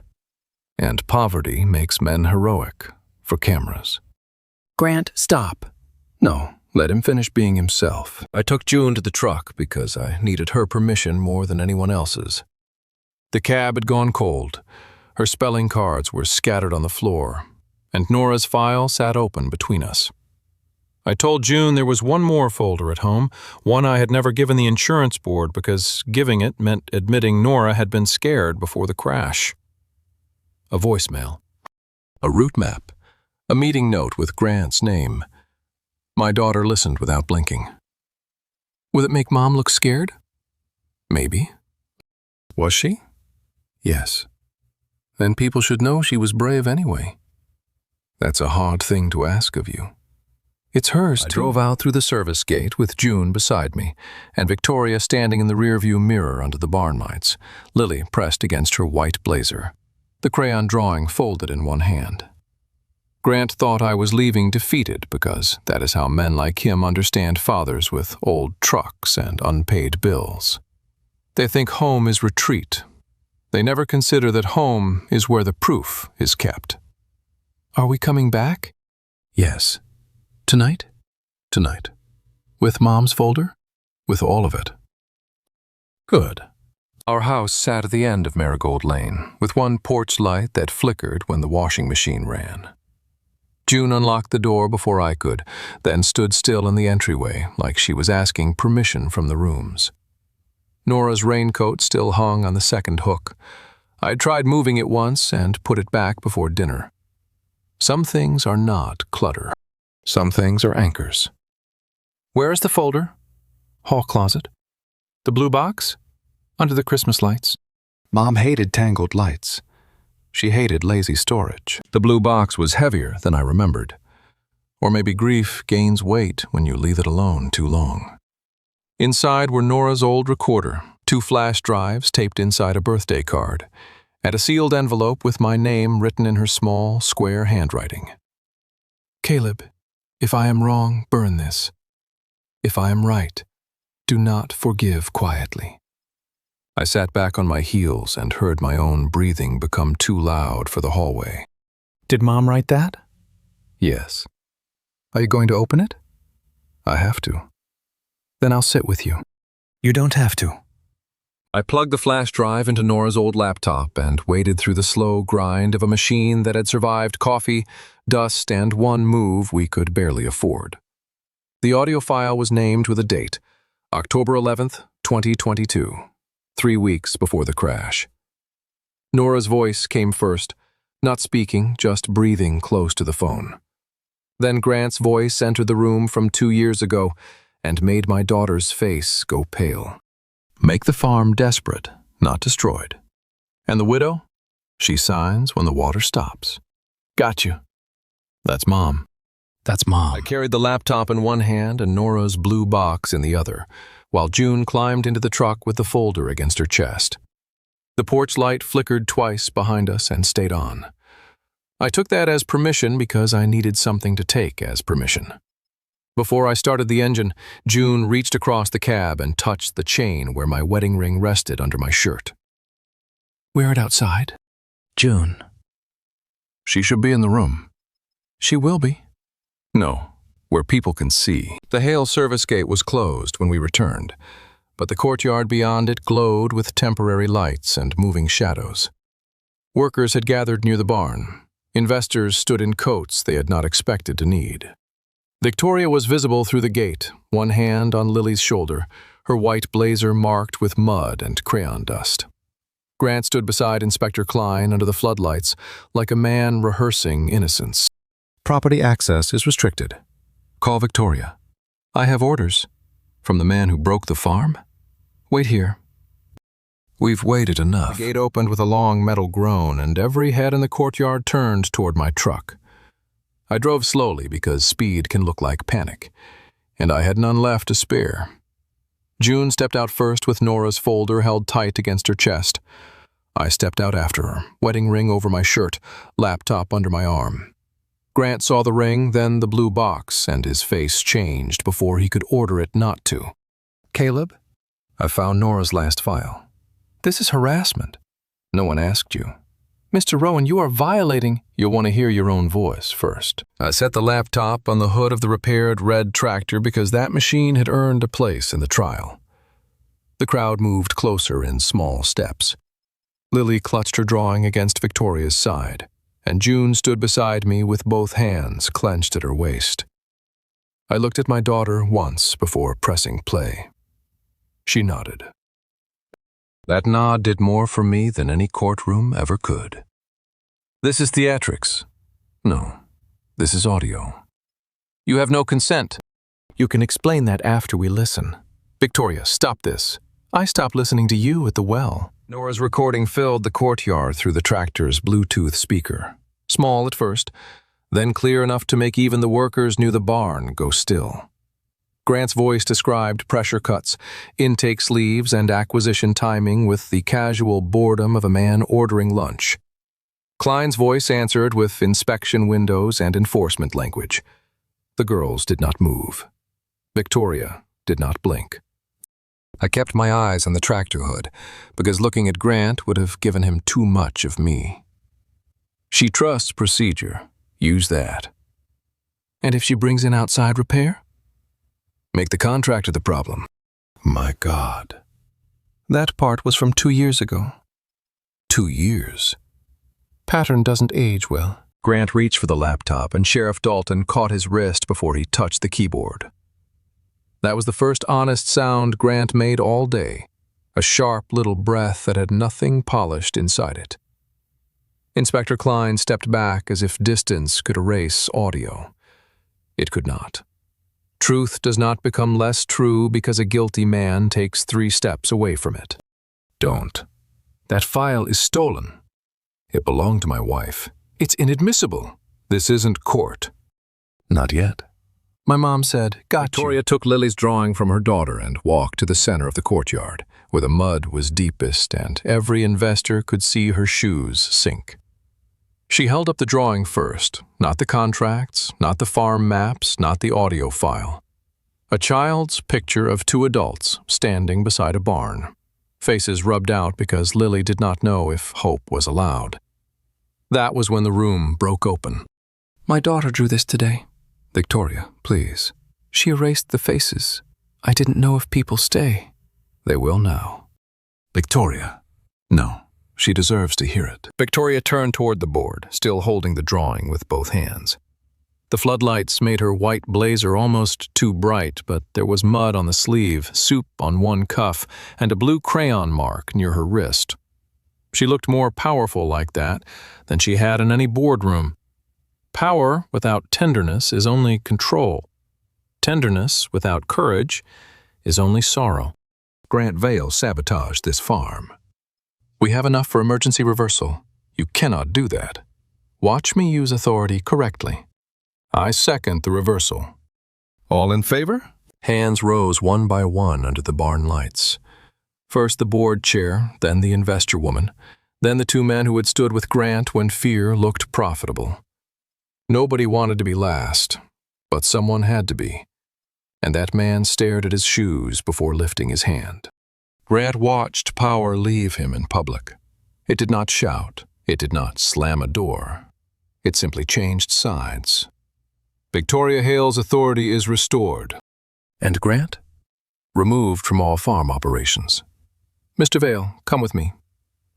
And poverty makes men heroic for cameras.
Grant, stop.
No, let him finish being himself. I took June to the truck because I needed her permission more than anyone else's. The cab had gone cold. Her spelling cards were scattered on the floor, and Nora's file sat open between us. I told June there was one more folder at home, one I had never given the insurance board because giving it meant admitting Nora had been scared before the crash. A voicemail. A route map. A meeting note with Grant's name. My daughter listened without blinking.
Will it make Mom look scared?
Maybe. Was she? Yes. Then people should know she was brave anyway. That's a hard thing to ask of you.
It's hers,
I
too.
drove out through the service gate with June beside me, and Victoria standing in the rearview mirror under the barn lights, Lily pressed against her white blazer, the crayon drawing folded in one hand. Grant thought I was leaving defeated because that is how men like him understand fathers with old trucks and unpaid bills. They think home is retreat. They never consider that home is where the proof is kept.
Are we coming back?
Yes.
Tonight? Tonight. With Mom's folder? With all of it. Good.
Our house sat at the end of Marigold Lane, with one porch light that flickered when the washing machine ran. June unlocked the door before I could, then stood still in the entryway like she was asking permission from the rooms. Nora's raincoat still hung on the second hook. I'd tried moving it once and put it back before dinner. Some things are not clutter. Some things are anchors.
Where is the folder? Hall closet. The blue box? Under the Christmas lights.
Mom hated tangled lights. She hated lazy storage. The blue box was heavier than I remembered. Or maybe grief gains weight when you leave it alone too long. Inside were Nora's old recorder, 2 flash drives taped inside a birthday card, and a sealed envelope with my name written in her small, square handwriting.
Caleb, if I am wrong, burn this. If I am right, do not forgive quietly.
I sat back on my heels and heard my own breathing become too loud for the hallway.
Did Mom write that?
Yes. Are you going to open it? I have to.
Then I'll sit with you. You don't have to.
I plugged the flash drive into Nora's old laptop and waded through the slow grind of a machine that had survived coffee, dust, and one move we could barely afford. The audio file was named with a date, October 11th, 2022, 3 weeks before the crash. Nora's voice came first, not speaking, just breathing close to the phone. Then Grant's voice entered the room from 2 years ago and made my daughter's face go pale. Make the farm desperate, not destroyed. And the widow? She signs when the water stops. Got you. That's Mom.
That's Mom.
I carried the laptop in one hand and Nora's blue box in the other, while June climbed into the truck with the folder against her chest. The porch light flickered twice behind us and stayed on. I took that as permission because I needed something to take as permission. Before I started the engine, June reached across the cab and touched the chain where my wedding ring rested under my shirt.
Wear it outside.
June. She should be in the room.
She will be.
No, where people can see. The Hale service gate was closed when we returned, but the courtyard beyond it glowed with temporary lights and moving shadows. Workers had gathered near the barn. Investors stood in coats they had not expected to need. Victoria was visible through the gate, one hand on Lily's shoulder, her white blazer marked with mud and crayon dust. Grant stood beside Inspector Klein under the floodlights, like a man rehearsing innocence. Property access is restricted. Call Victoria. I have orders. From the man who broke the farm? Wait here. We've waited enough. The gate opened with a long metal groan, and every head in the courtyard turned toward my truck. I drove slowly because speed can look like panic, and I had none left to spare. June stepped out first with Nora's folder held tight against her chest. I stepped out after her, wedding ring over my shirt, laptop under my arm. Grant saw the ring, then the blue box, and his face changed before he could order it not to.
Caleb?
I found Nora's last file.
This is harassment.
No one asked you.
Mr. Rowan, you are violating.
You'll want to hear your own voice first. I set the laptop on the hood of the repaired red tractor because that machine had earned a place in the trial. The crowd moved closer in small steps. Lily clutched her drawing against Victoria's side, and June stood beside me with both hands clenched at her waist. I looked at my daughter once before pressing play. She nodded. That nod did more for me than any courtroom ever could. This is theatrics. No, this is audio.
You have no consent. You can explain that after we listen. Victoria, stop this. I stopped listening to you at the well.
Nora's recording filled the courtyard through the tractor's Bluetooth speaker. Small at first, then clear enough to make even the workers near the barn go still. Grant's voice described pressure cuts, intake sleeves, and acquisition timing with the casual boredom of a man ordering lunch. Klein's voice answered with inspection windows and enforcement language. The girls did not move. Victoria did not blink. I kept my eyes on the tractor hood, because looking at Grant would have given him too much of me. She trusts procedure. Use that. And if she brings in outside repair? Make the contractor the problem. My God. That part was from 2 years ago. 2 years? Pattern doesn't age well. Grant reached for the laptop, and Sheriff Dalton caught his wrist before he touched the keyboard. That was the first honest sound Grant made all day, a sharp little breath that had nothing polished inside it. Inspector Klein stepped back as if distance could erase audio. It could not. Truth does not become less true because a guilty man takes 3 steps away from it. Don't. That file is stolen. It belonged to my wife. It's inadmissible. This isn't court. Not yet. My mom said, "Got Victoria you." Took Lily's drawing from her daughter and walked to the center of the courtyard, where the mud was deepest and every investor could see her shoes sink. She held up the drawing first, not the contracts, not the farm maps, not the audio file. A child's picture of 2 adults standing beside a barn, faces rubbed out because Lily did not know if hope was allowed. That was when the room broke open. My daughter drew this today. Victoria, please. She erased the faces. I didn't know if people stay. They will now. Victoria. No. She deserves to hear it. Victoria turned toward the board, still holding the drawing with both hands. The floodlights made her white blazer almost too bright, but there was mud on the sleeve, soup on one cuff, and a blue crayon mark near her wrist. She looked more powerful like that than she had in any boardroom. Power without tenderness is only control. Tenderness without courage is only sorrow. Grant Vale sabotaged this farm. We have enough for emergency reversal. You cannot do that. Watch me use authority correctly. I second the reversal. All in favor? Hands rose one by one under the barn lights. First the board chair, then the investor woman, then the 2 men who had stood with Grant when fear looked profitable. Nobody wanted to be last, but someone had to be. And that man stared at his shoes before lifting his hand. Grant watched power leave him in public. It did not shout. It did not slam a door. It simply changed sides. Victoria Hale's authority is restored. And Grant? Removed from all farm operations. Mr. Vale, come with me.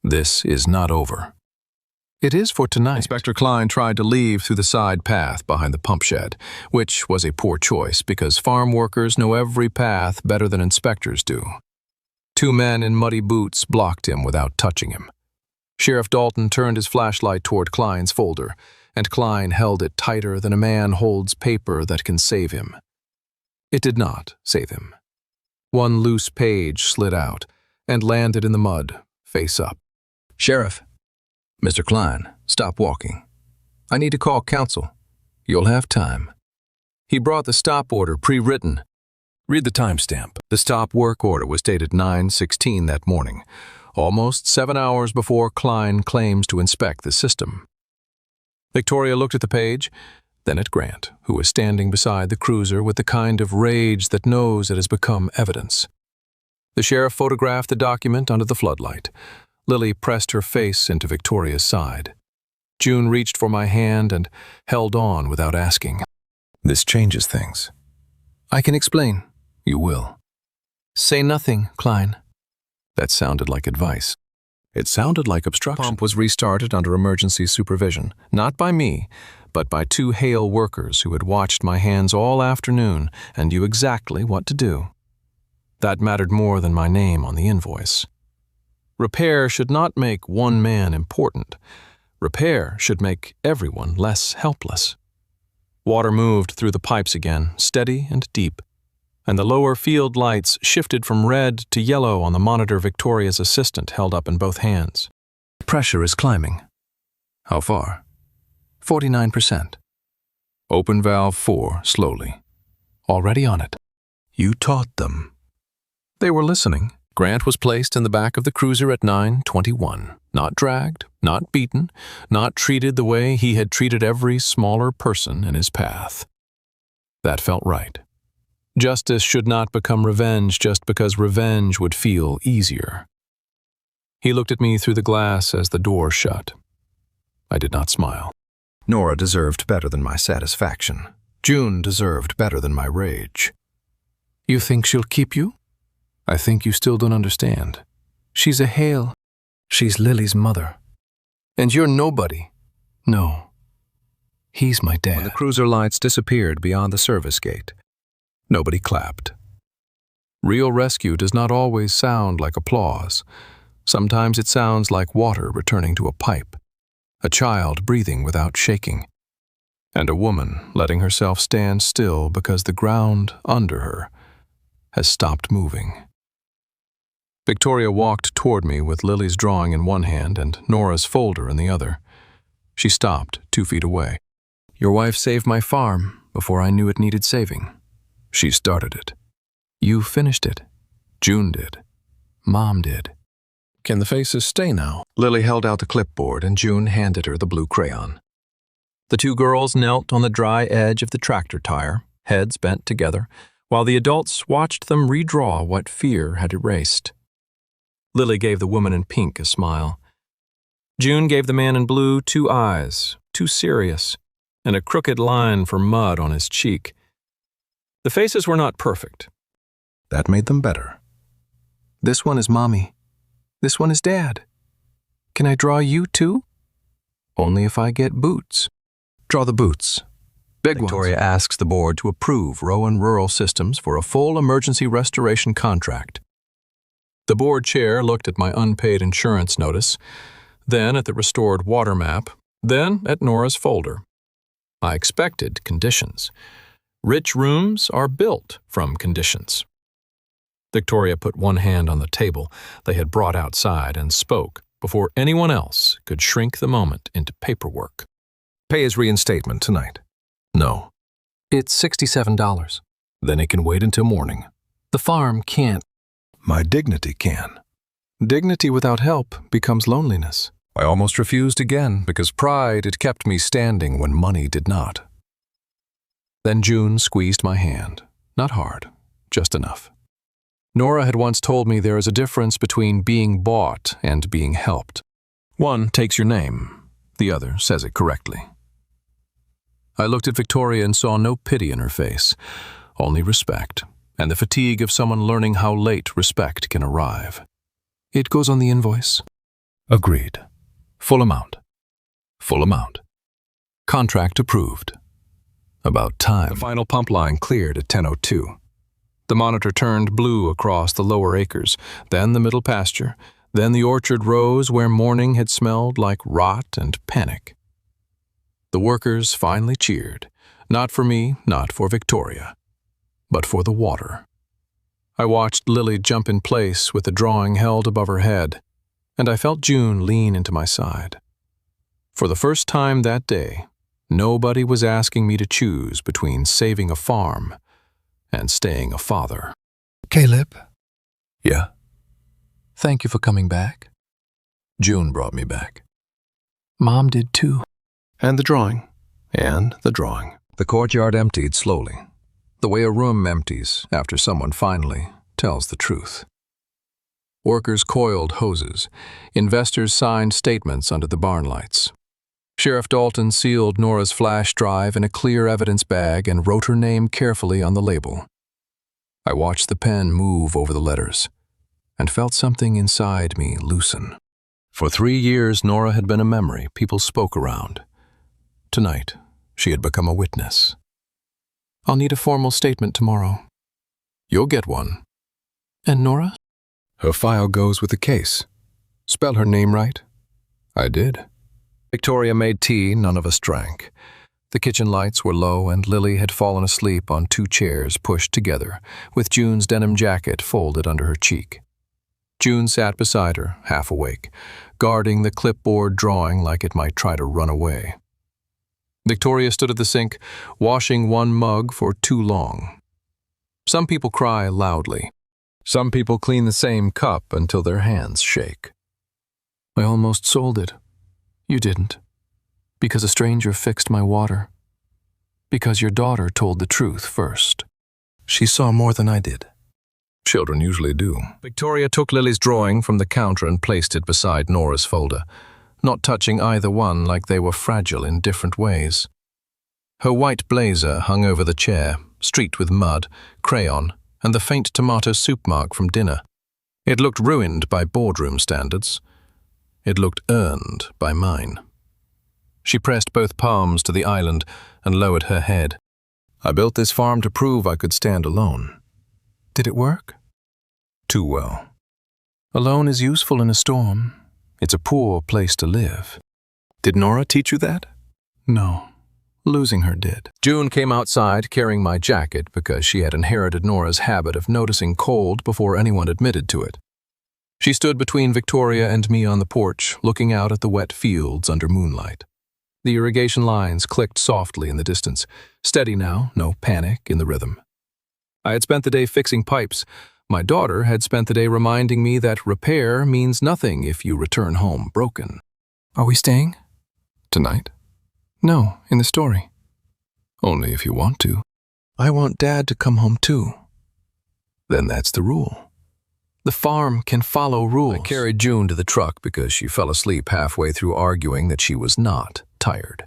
This is not over. It is for tonight. Inspector Klein tried to leave through the side path behind the pump shed, which was a poor choice because farm workers know every path better than inspectors do. 2 men in muddy boots blocked him without touching him. Sheriff Dalton turned his flashlight toward Klein's folder, and Klein held it tighter than a man holds paper that can save him. It did not save him. One loose page slid out and landed in the mud, face up. Sheriff. Mr. Klein, stop walking. I need to call counsel. You'll have time. He brought the stop order pre-written. Read the timestamp. The stop work order was dated 9/16 that morning, almost 7 hours before Klein claims to inspect the system. Victoria looked at the page, then at Grant, who was standing beside the cruiser with the kind of rage that knows it has become evidence. The sheriff photographed the document under the floodlight. Lily pressed her face into Victoria's side. June reached for my hand and held on without asking. This changes things. I can explain. You will. Say nothing, Klein. That sounded like advice. It sounded like obstruction. The pump was restarted under emergency supervision, not by me, but by 2 Hale workers who had watched my hands all afternoon and knew exactly what to do. That mattered more than my name on the invoice. Repair should not make one man important. Repair should make everyone less helpless. Water moved through the pipes again, steady and deep, and the lower field lights shifted from red to yellow on the monitor Victoria's assistant held up in both hands. Pressure is climbing. How far? 49%.
Open valve 4, slowly. Already on it. You taught them. They were listening. Grant was placed in the back of the cruiser at 9:21. Not dragged, not beaten, not treated the way he had treated every smaller person in his path. That felt right. Justice should not become revenge just because revenge would feel easier. He looked at me through the glass as the door shut. I did not smile.
Nora deserved better than my satisfaction. June deserved better than my rage.
You think she'll keep you? I think you still don't understand. She's a Hale. She's Lily's mother. And you're nobody. No. He's my dad.
When the cruiser lights disappeared beyond the service gate, nobody clapped.
Real rescue does not always sound like applause. Sometimes it sounds like water returning to a pipe, a child breathing without shaking, and a woman letting herself stand still because the ground under her has stopped moving. Victoria walked toward me with Lily's drawing in one hand and Nora's folder in the other. She stopped 2 feet away. Your wife saved my farm before I knew it needed saving. She started it. You finished it. June did. Mom did. Can the faces stay now?
Lily held out the clipboard and June handed her the blue crayon.
The 2 girls knelt on the dry edge of the tractor tire, heads bent together, while the adults watched them redraw what fear had erased. Lily gave the woman in pink a smile. June gave the man in blue 2 eyes, too serious, and a crooked line for mud on his cheek. The faces were not perfect.
That made them better.
This one is Mommy. This one is Dad. Can I draw you too? Only if I get boots.
Draw the boots.
Big
Victoria
ones.
asks the board to approve Rowan Rural Systems for a full emergency restoration contract.
The board chair looked at my unpaid insurance notice, then at the restored water map, then at Nora's folder. I expected conditions. Rich rooms are built from conditions. Victoria put one hand on the table they had brought outside and spoke before anyone else could shrink the moment into paperwork.
Pay his reinstatement tonight.
No.
It's $67.
Then it can wait until morning.
The farm can't.
My dignity can.
Dignity without help becomes loneliness.
I almost refused again because pride had kept me standing when money did not.
Then June squeezed my hand. Not hard, just enough. Nora had once told me there is a difference between being bought and being helped. One takes your name, the other says it correctly. I looked at Victoria and saw no pity in her face, only respect, and the fatigue of someone learning how late respect can arrive. It goes on the invoice.
Agreed.
Full amount. Full amount. Contract approved. About time.
The final pump line cleared at 10:02.
The monitor turned blue across the lower acres, then the middle pasture, then the orchard rows where morning had smelled like rot and panic. The workers finally cheered, not for me, not for Victoria, but for the water. I watched Lily jump in place with the drawing held above her head, and I felt June lean into my side. For the first time that day, nobody was asking me to choose between saving a farm and staying a father.
Caleb?
Yeah? Thank you for coming back. June brought me back. Mom did too.
And the drawing. And the drawing. The courtyard emptied slowly, the way a room empties after someone finally tells the truth.
Workers coiled hoses. Investors signed statements under the barn lights. Sheriff Dalton sealed Nora's flash drive in a clear evidence bag and wrote her name carefully on the label. I watched the pen move over the letters and felt something inside me loosen. For 3 years, Nora had been a memory people spoke around. Tonight, she had become a witness. I'll need a formal statement tomorrow. You'll get one. And Nora?
Her file goes with the case.
Spell her name right? I did.
Victoria made tea none of us drank.
The kitchen lights were low and Lily had fallen asleep on 2 chairs pushed together, with June's denim jacket folded under her cheek. June sat beside her, half awake, guarding the clipboard drawing like it might try to run away.
Victoria stood at the sink, washing one mug for too long. Some people cry loudly. Some people clean the same cup until their hands shake. I almost sold it. You didn't. Because a stranger fixed my water. Because your daughter told the truth first.
She saw more than I did. Children usually do.
Victoria took Lily's drawing from the counter and placed it beside Nora's folder, not touching either one like they were fragile in different ways. Her white blazer hung over the chair, streaked with mud, crayon, and the faint tomato soup mark from dinner. It looked ruined by boardroom standards. It looked earned by mine. She pressed both palms to the island and lowered her head.
I built this farm to prove I could stand alone.
Did it work?
Too well.
Alone is useful in a storm. It's a poor place to live.
Did Nora teach you that?
No. Losing her did. June came outside carrying my jacket because she had inherited Nora's habit of noticing cold before anyone admitted to it. She stood between Victoria and me on the porch, looking out at the wet fields under moonlight. The irrigation lines clicked softly in the distance. Steady now, no panic in the rhythm. I had spent the day fixing pipes. My daughter had spent the day reminding me that repair means nothing if you return home broken. Are we staying?
Tonight?
No, in the story.
Only if you want to.
I want Dad to come home too.
Then that's the rule.
The farm can follow rules.
I carried June to the truck because she fell asleep halfway through arguing that she was not tired.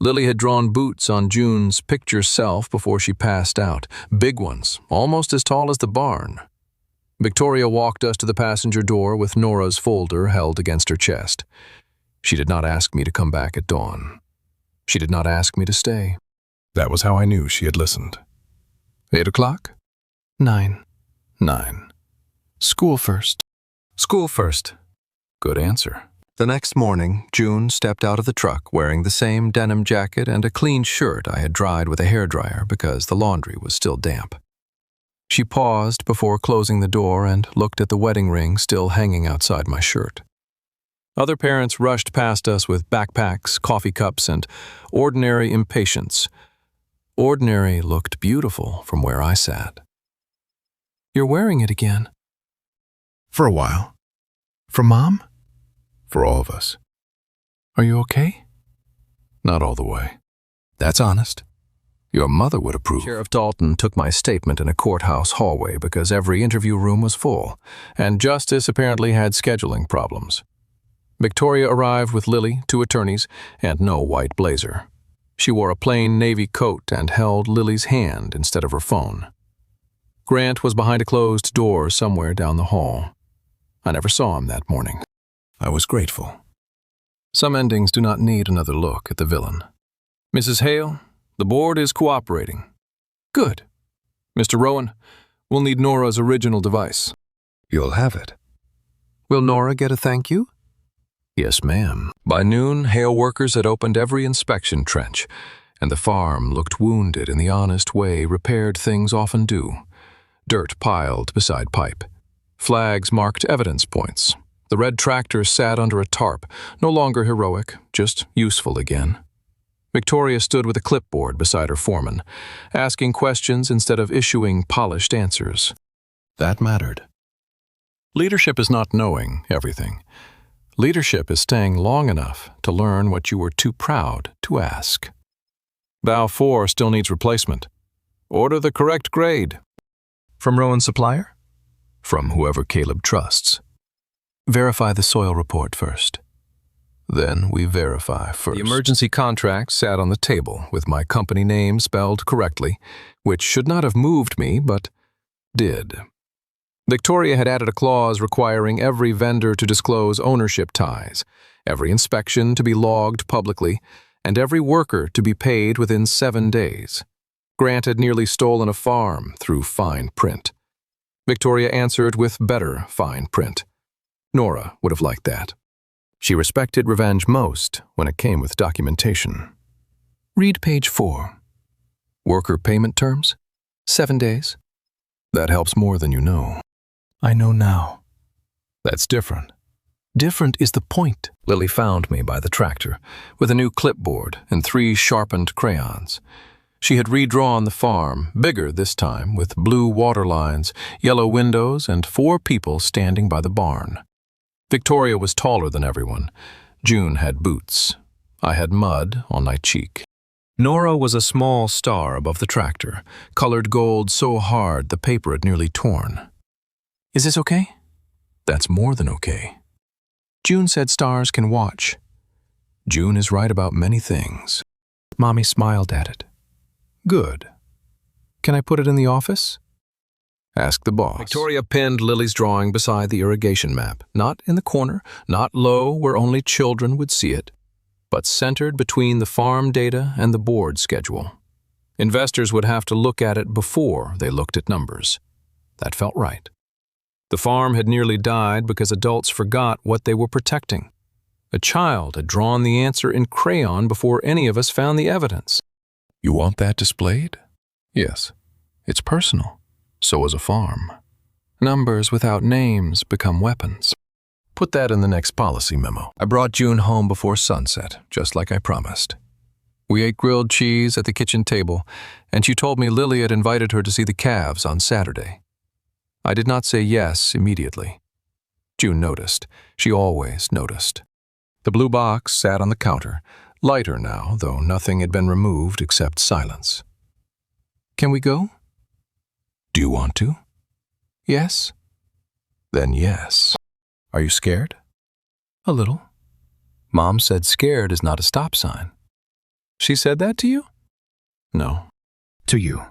Lily had drawn boots on June's picture self before she passed out. Big ones, almost as tall as the barn. Victoria walked us to the passenger door with Nora's folder held against her chest. She did not ask me to come back at dawn. She did not ask me to stay.
That was how I knew she had listened.
8 o'clock? 9.
9.
School first.
School first. Good answer.
The next morning, June stepped out of the truck wearing the same denim jacket and a clean shirt I had dried with a hairdryer because the laundry was still damp. She paused before closing the door and looked at the wedding ring still hanging outside my shirt. Other parents rushed past us with backpacks, coffee cups, and ordinary impatience. Ordinary looked beautiful from where I sat. You're wearing it again.
For a while.
For Mom?
For all of us.
Are you okay?
Not all the way. That's honest. Your mother would approve.
Sheriff Dalton took my statement in a courthouse hallway because every interview room was full, and Justice apparently had scheduling problems. Victoria arrived with Lily, 2 attorneys, and no white blazer. She wore a plain navy coat and held Lily's hand instead of her phone. Grant was behind a closed door somewhere down the hall. I never saw him that morning.
I was grateful.
Some endings do not need another look at the villain. Mrs. Hale, the board is cooperating. Good. Mr. Rowan, we'll need Nora's original device.
You'll have it.
Will Nora get a thank you?
Yes, ma'am.
By noon, Hale workers had opened every inspection trench, and the farm looked wounded in the honest way repaired things often do. Dirt piled beside pipe. Flags marked evidence points. The red tractor sat under a tarp, no longer heroic, just useful again. Victoria stood with a clipboard beside her foreman, asking questions instead of issuing polished answers.
That mattered.
Leadership is not knowing everything. Leadership is staying long enough to learn what you were too proud to ask. Valve 4 still needs replacement. Order the correct grade.
From Rowan's supplier?
From whoever Caleb trusts. Verify the soil report first. Then we verify first. The emergency contract sat on the table with my company name spelled correctly, which should not have moved me, but did. Victoria had added a clause requiring every vendor to disclose ownership ties, every inspection to be logged publicly, and every worker to be paid within 7 days. Grant had nearly stolen a farm through fine print. Victoria answered with better fine print. Nora would have liked that. She respected revenge most when it came with documentation. Read page 4. Worker payment terms? 7 days. That helps more than you know. I know now.
That's different.
Different is the point. Lily found me by the tractor, with a new clipboard and 3 sharpened crayons. She had redrawn the farm, bigger this time, with blue water lines, yellow windows, and 4 people standing by the barn. Victoria was taller than everyone. June had boots. I had mud on my cheek. Nora was a small star above the tractor, colored gold so hard the paper had nearly torn. Is this okay? That's more than okay. June said stars can watch. June is right about many things. Mommy smiled at it. Good. Can I put it in the office? Ask the boss. Victoria pinned Lily's drawing beside the irrigation map, not in the corner, not low where only children would see it, but centered between the farm data and the board schedule. Investors would have to look at it before they looked at numbers. That felt right. The farm had nearly died because adults forgot what they were protecting. A child had drawn the answer in crayon before any of us found the evidence. You want that displayed? Yes. It's personal. So is a farm. Numbers without names become weapons. Put that in the next policy memo. I brought June home before sunset, just like I promised. We ate grilled cheese at the kitchen table, and she told me Lily had invited her to see the calves on Saturday. I did not say yes immediately. June noticed. She always noticed. The blue box sat on the counter, lighter now, though nothing had been removed except silence. Can we go? Do you want to? Yes? Then yes. Are you scared? A little. Mom said scared is not a stop sign. She said that to you? No. To you.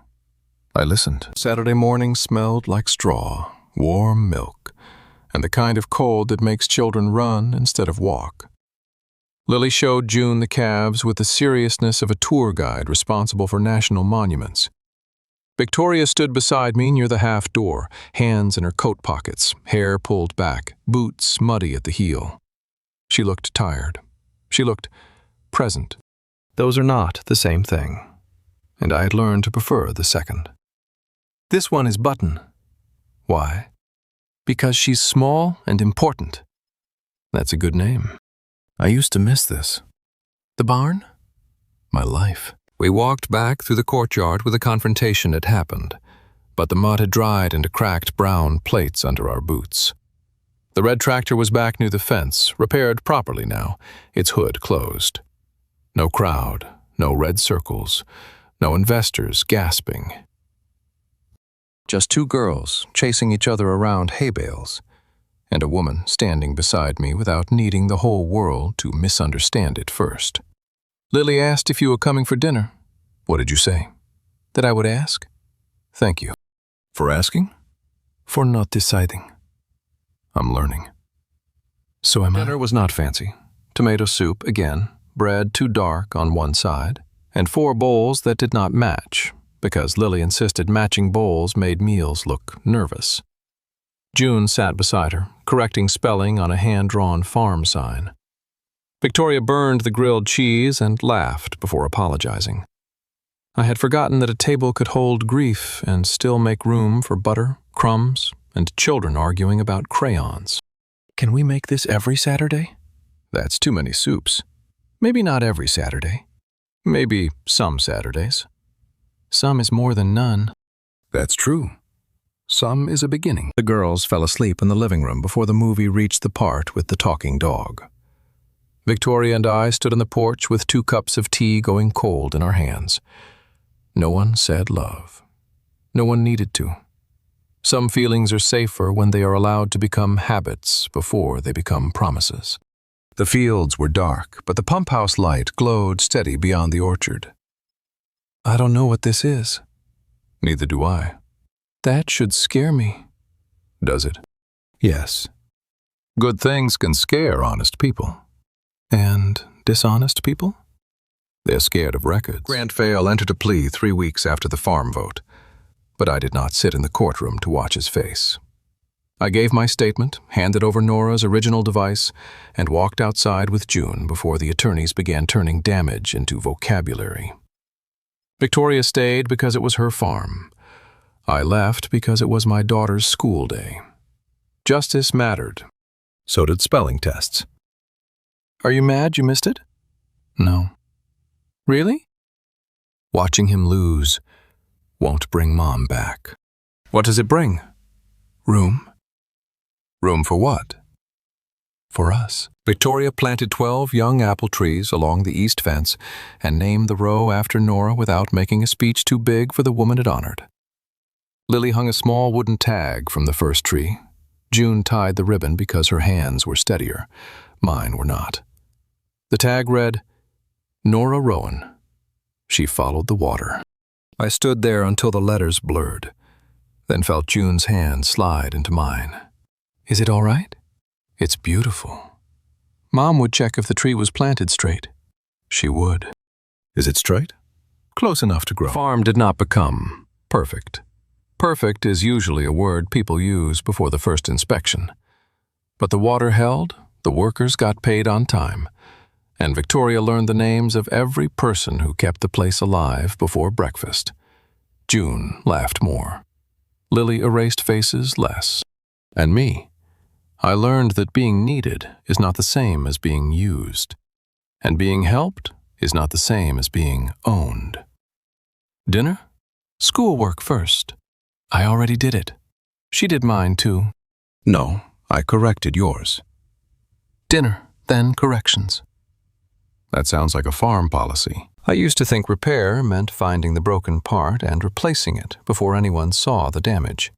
I listened. Saturday morning smelled like straw, warm milk, and the kind of cold that makes children run instead of walk. Lily showed June the calves with the seriousness of a tour guide responsible for national monuments. Victoria stood beside me near the half door, hands in her coat pockets, hair pulled back, boots muddy at the heel. She looked tired. She looked present. Those are not the same thing, and I had learned to prefer the second. This one is Button. Why? Because she's small and important. That's a good name. I used to miss this. The barn? My life. We walked back through the courtyard where the confrontation had happened, but the mud had dried into cracked brown plates under our boots. The red tractor was back near the fence, repaired properly now, its hood closed. No crowd, no red circles, no investors gasping. Just 2 girls chasing each other around hay bales, and a woman standing beside me without needing the whole world to misunderstand it first. Lily asked if you were coming for dinner. What did you say? That I would ask? Thank you. For asking? For not deciding. I'm learning. So am I. Dinner was not fancy. Tomato soup again, bread too dark on one side, and 4 bowls that did not match, because Lily insisted matching bowls made meals look nervous. June sat beside her, correcting spelling on a hand-drawn farm sign. Victoria burned the grilled cheese and laughed before apologizing. I had forgotten that a table could hold grief and still make room for butter, crumbs, and children arguing about crayons. Can we make this every Saturday? That's too many soups. Maybe not every Saturday. Maybe some Saturdays. Some is more than none. That's true. Some is a beginning. The girls fell asleep in the living room before the movie reached the part with the talking dog. Victoria and I stood on the porch with 2 cups of tea going cold in our hands. No one said love. No one needed to. Some feelings are safer when they are allowed to become habits before they become promises. The fields were dark, but the pump house light glowed steady beyond the orchard. I don't know what this is. Neither do I. That should scare me. Does it? Yes. Good things can scare honest people. And dishonest people? They're scared of records. Grant Vale entered a plea 3 weeks after the farm vote, but I did not sit in the courtroom to watch his face. I gave my statement, handed over Nora's original device, and walked outside with June before the attorneys began turning damage into vocabulary. Victoria stayed because it was her farm. I left because it was my daughter's school day. Justice mattered. So did spelling tests.
Are you mad you missed it?
No.
Really?
Watching him lose won't bring Mom back.
What does it bring?
Room?
Room for what?
For us.
Victoria planted 12 young apple trees along the east fence and named the row after Nora without making a speech too big for the woman it honored. Lily hung a small wooden tag from the first tree. June tied the ribbon because her hands were steadier. Mine were not. The tag read, Nora Rowan. She followed the water. I stood there until the letters blurred, then felt June's hand slide into mine.
Is it all right?
It's beautiful.
Mom would check if the tree was planted straight.
She would. Is it straight? Close enough to grow.
The farm did not become perfect. Perfect is usually a word people use before the first inspection. But the water held, the workers got paid on time, and Victoria learned the names of every person who kept the place alive before breakfast. June laughed more. Lily erased faces less. And me. I learned that being needed is not the same as being used, and being helped is not the same as being owned. Dinner? Schoolwork first. I already did it. She did mine too.
No, I corrected yours.
Dinner, then corrections.
That sounds like a farm policy. I used to think repair meant finding the broken part and replacing it before anyone saw the damage.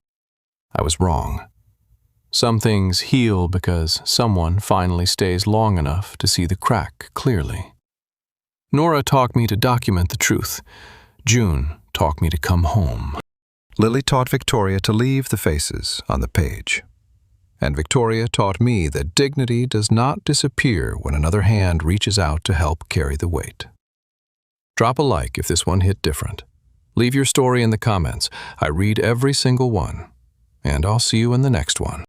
I was wrong. Some things heal because someone finally stays long enough to see the crack clearly. Nora taught me to document the truth. June taught me to come home. Lily taught Victoria to leave the faces on the page. And Victoria taught me that dignity does not disappear when another hand reaches out to help carry the weight. Drop a like if this one hit different. Leave your story in the comments. I read every single one. And I'll see you in the next one.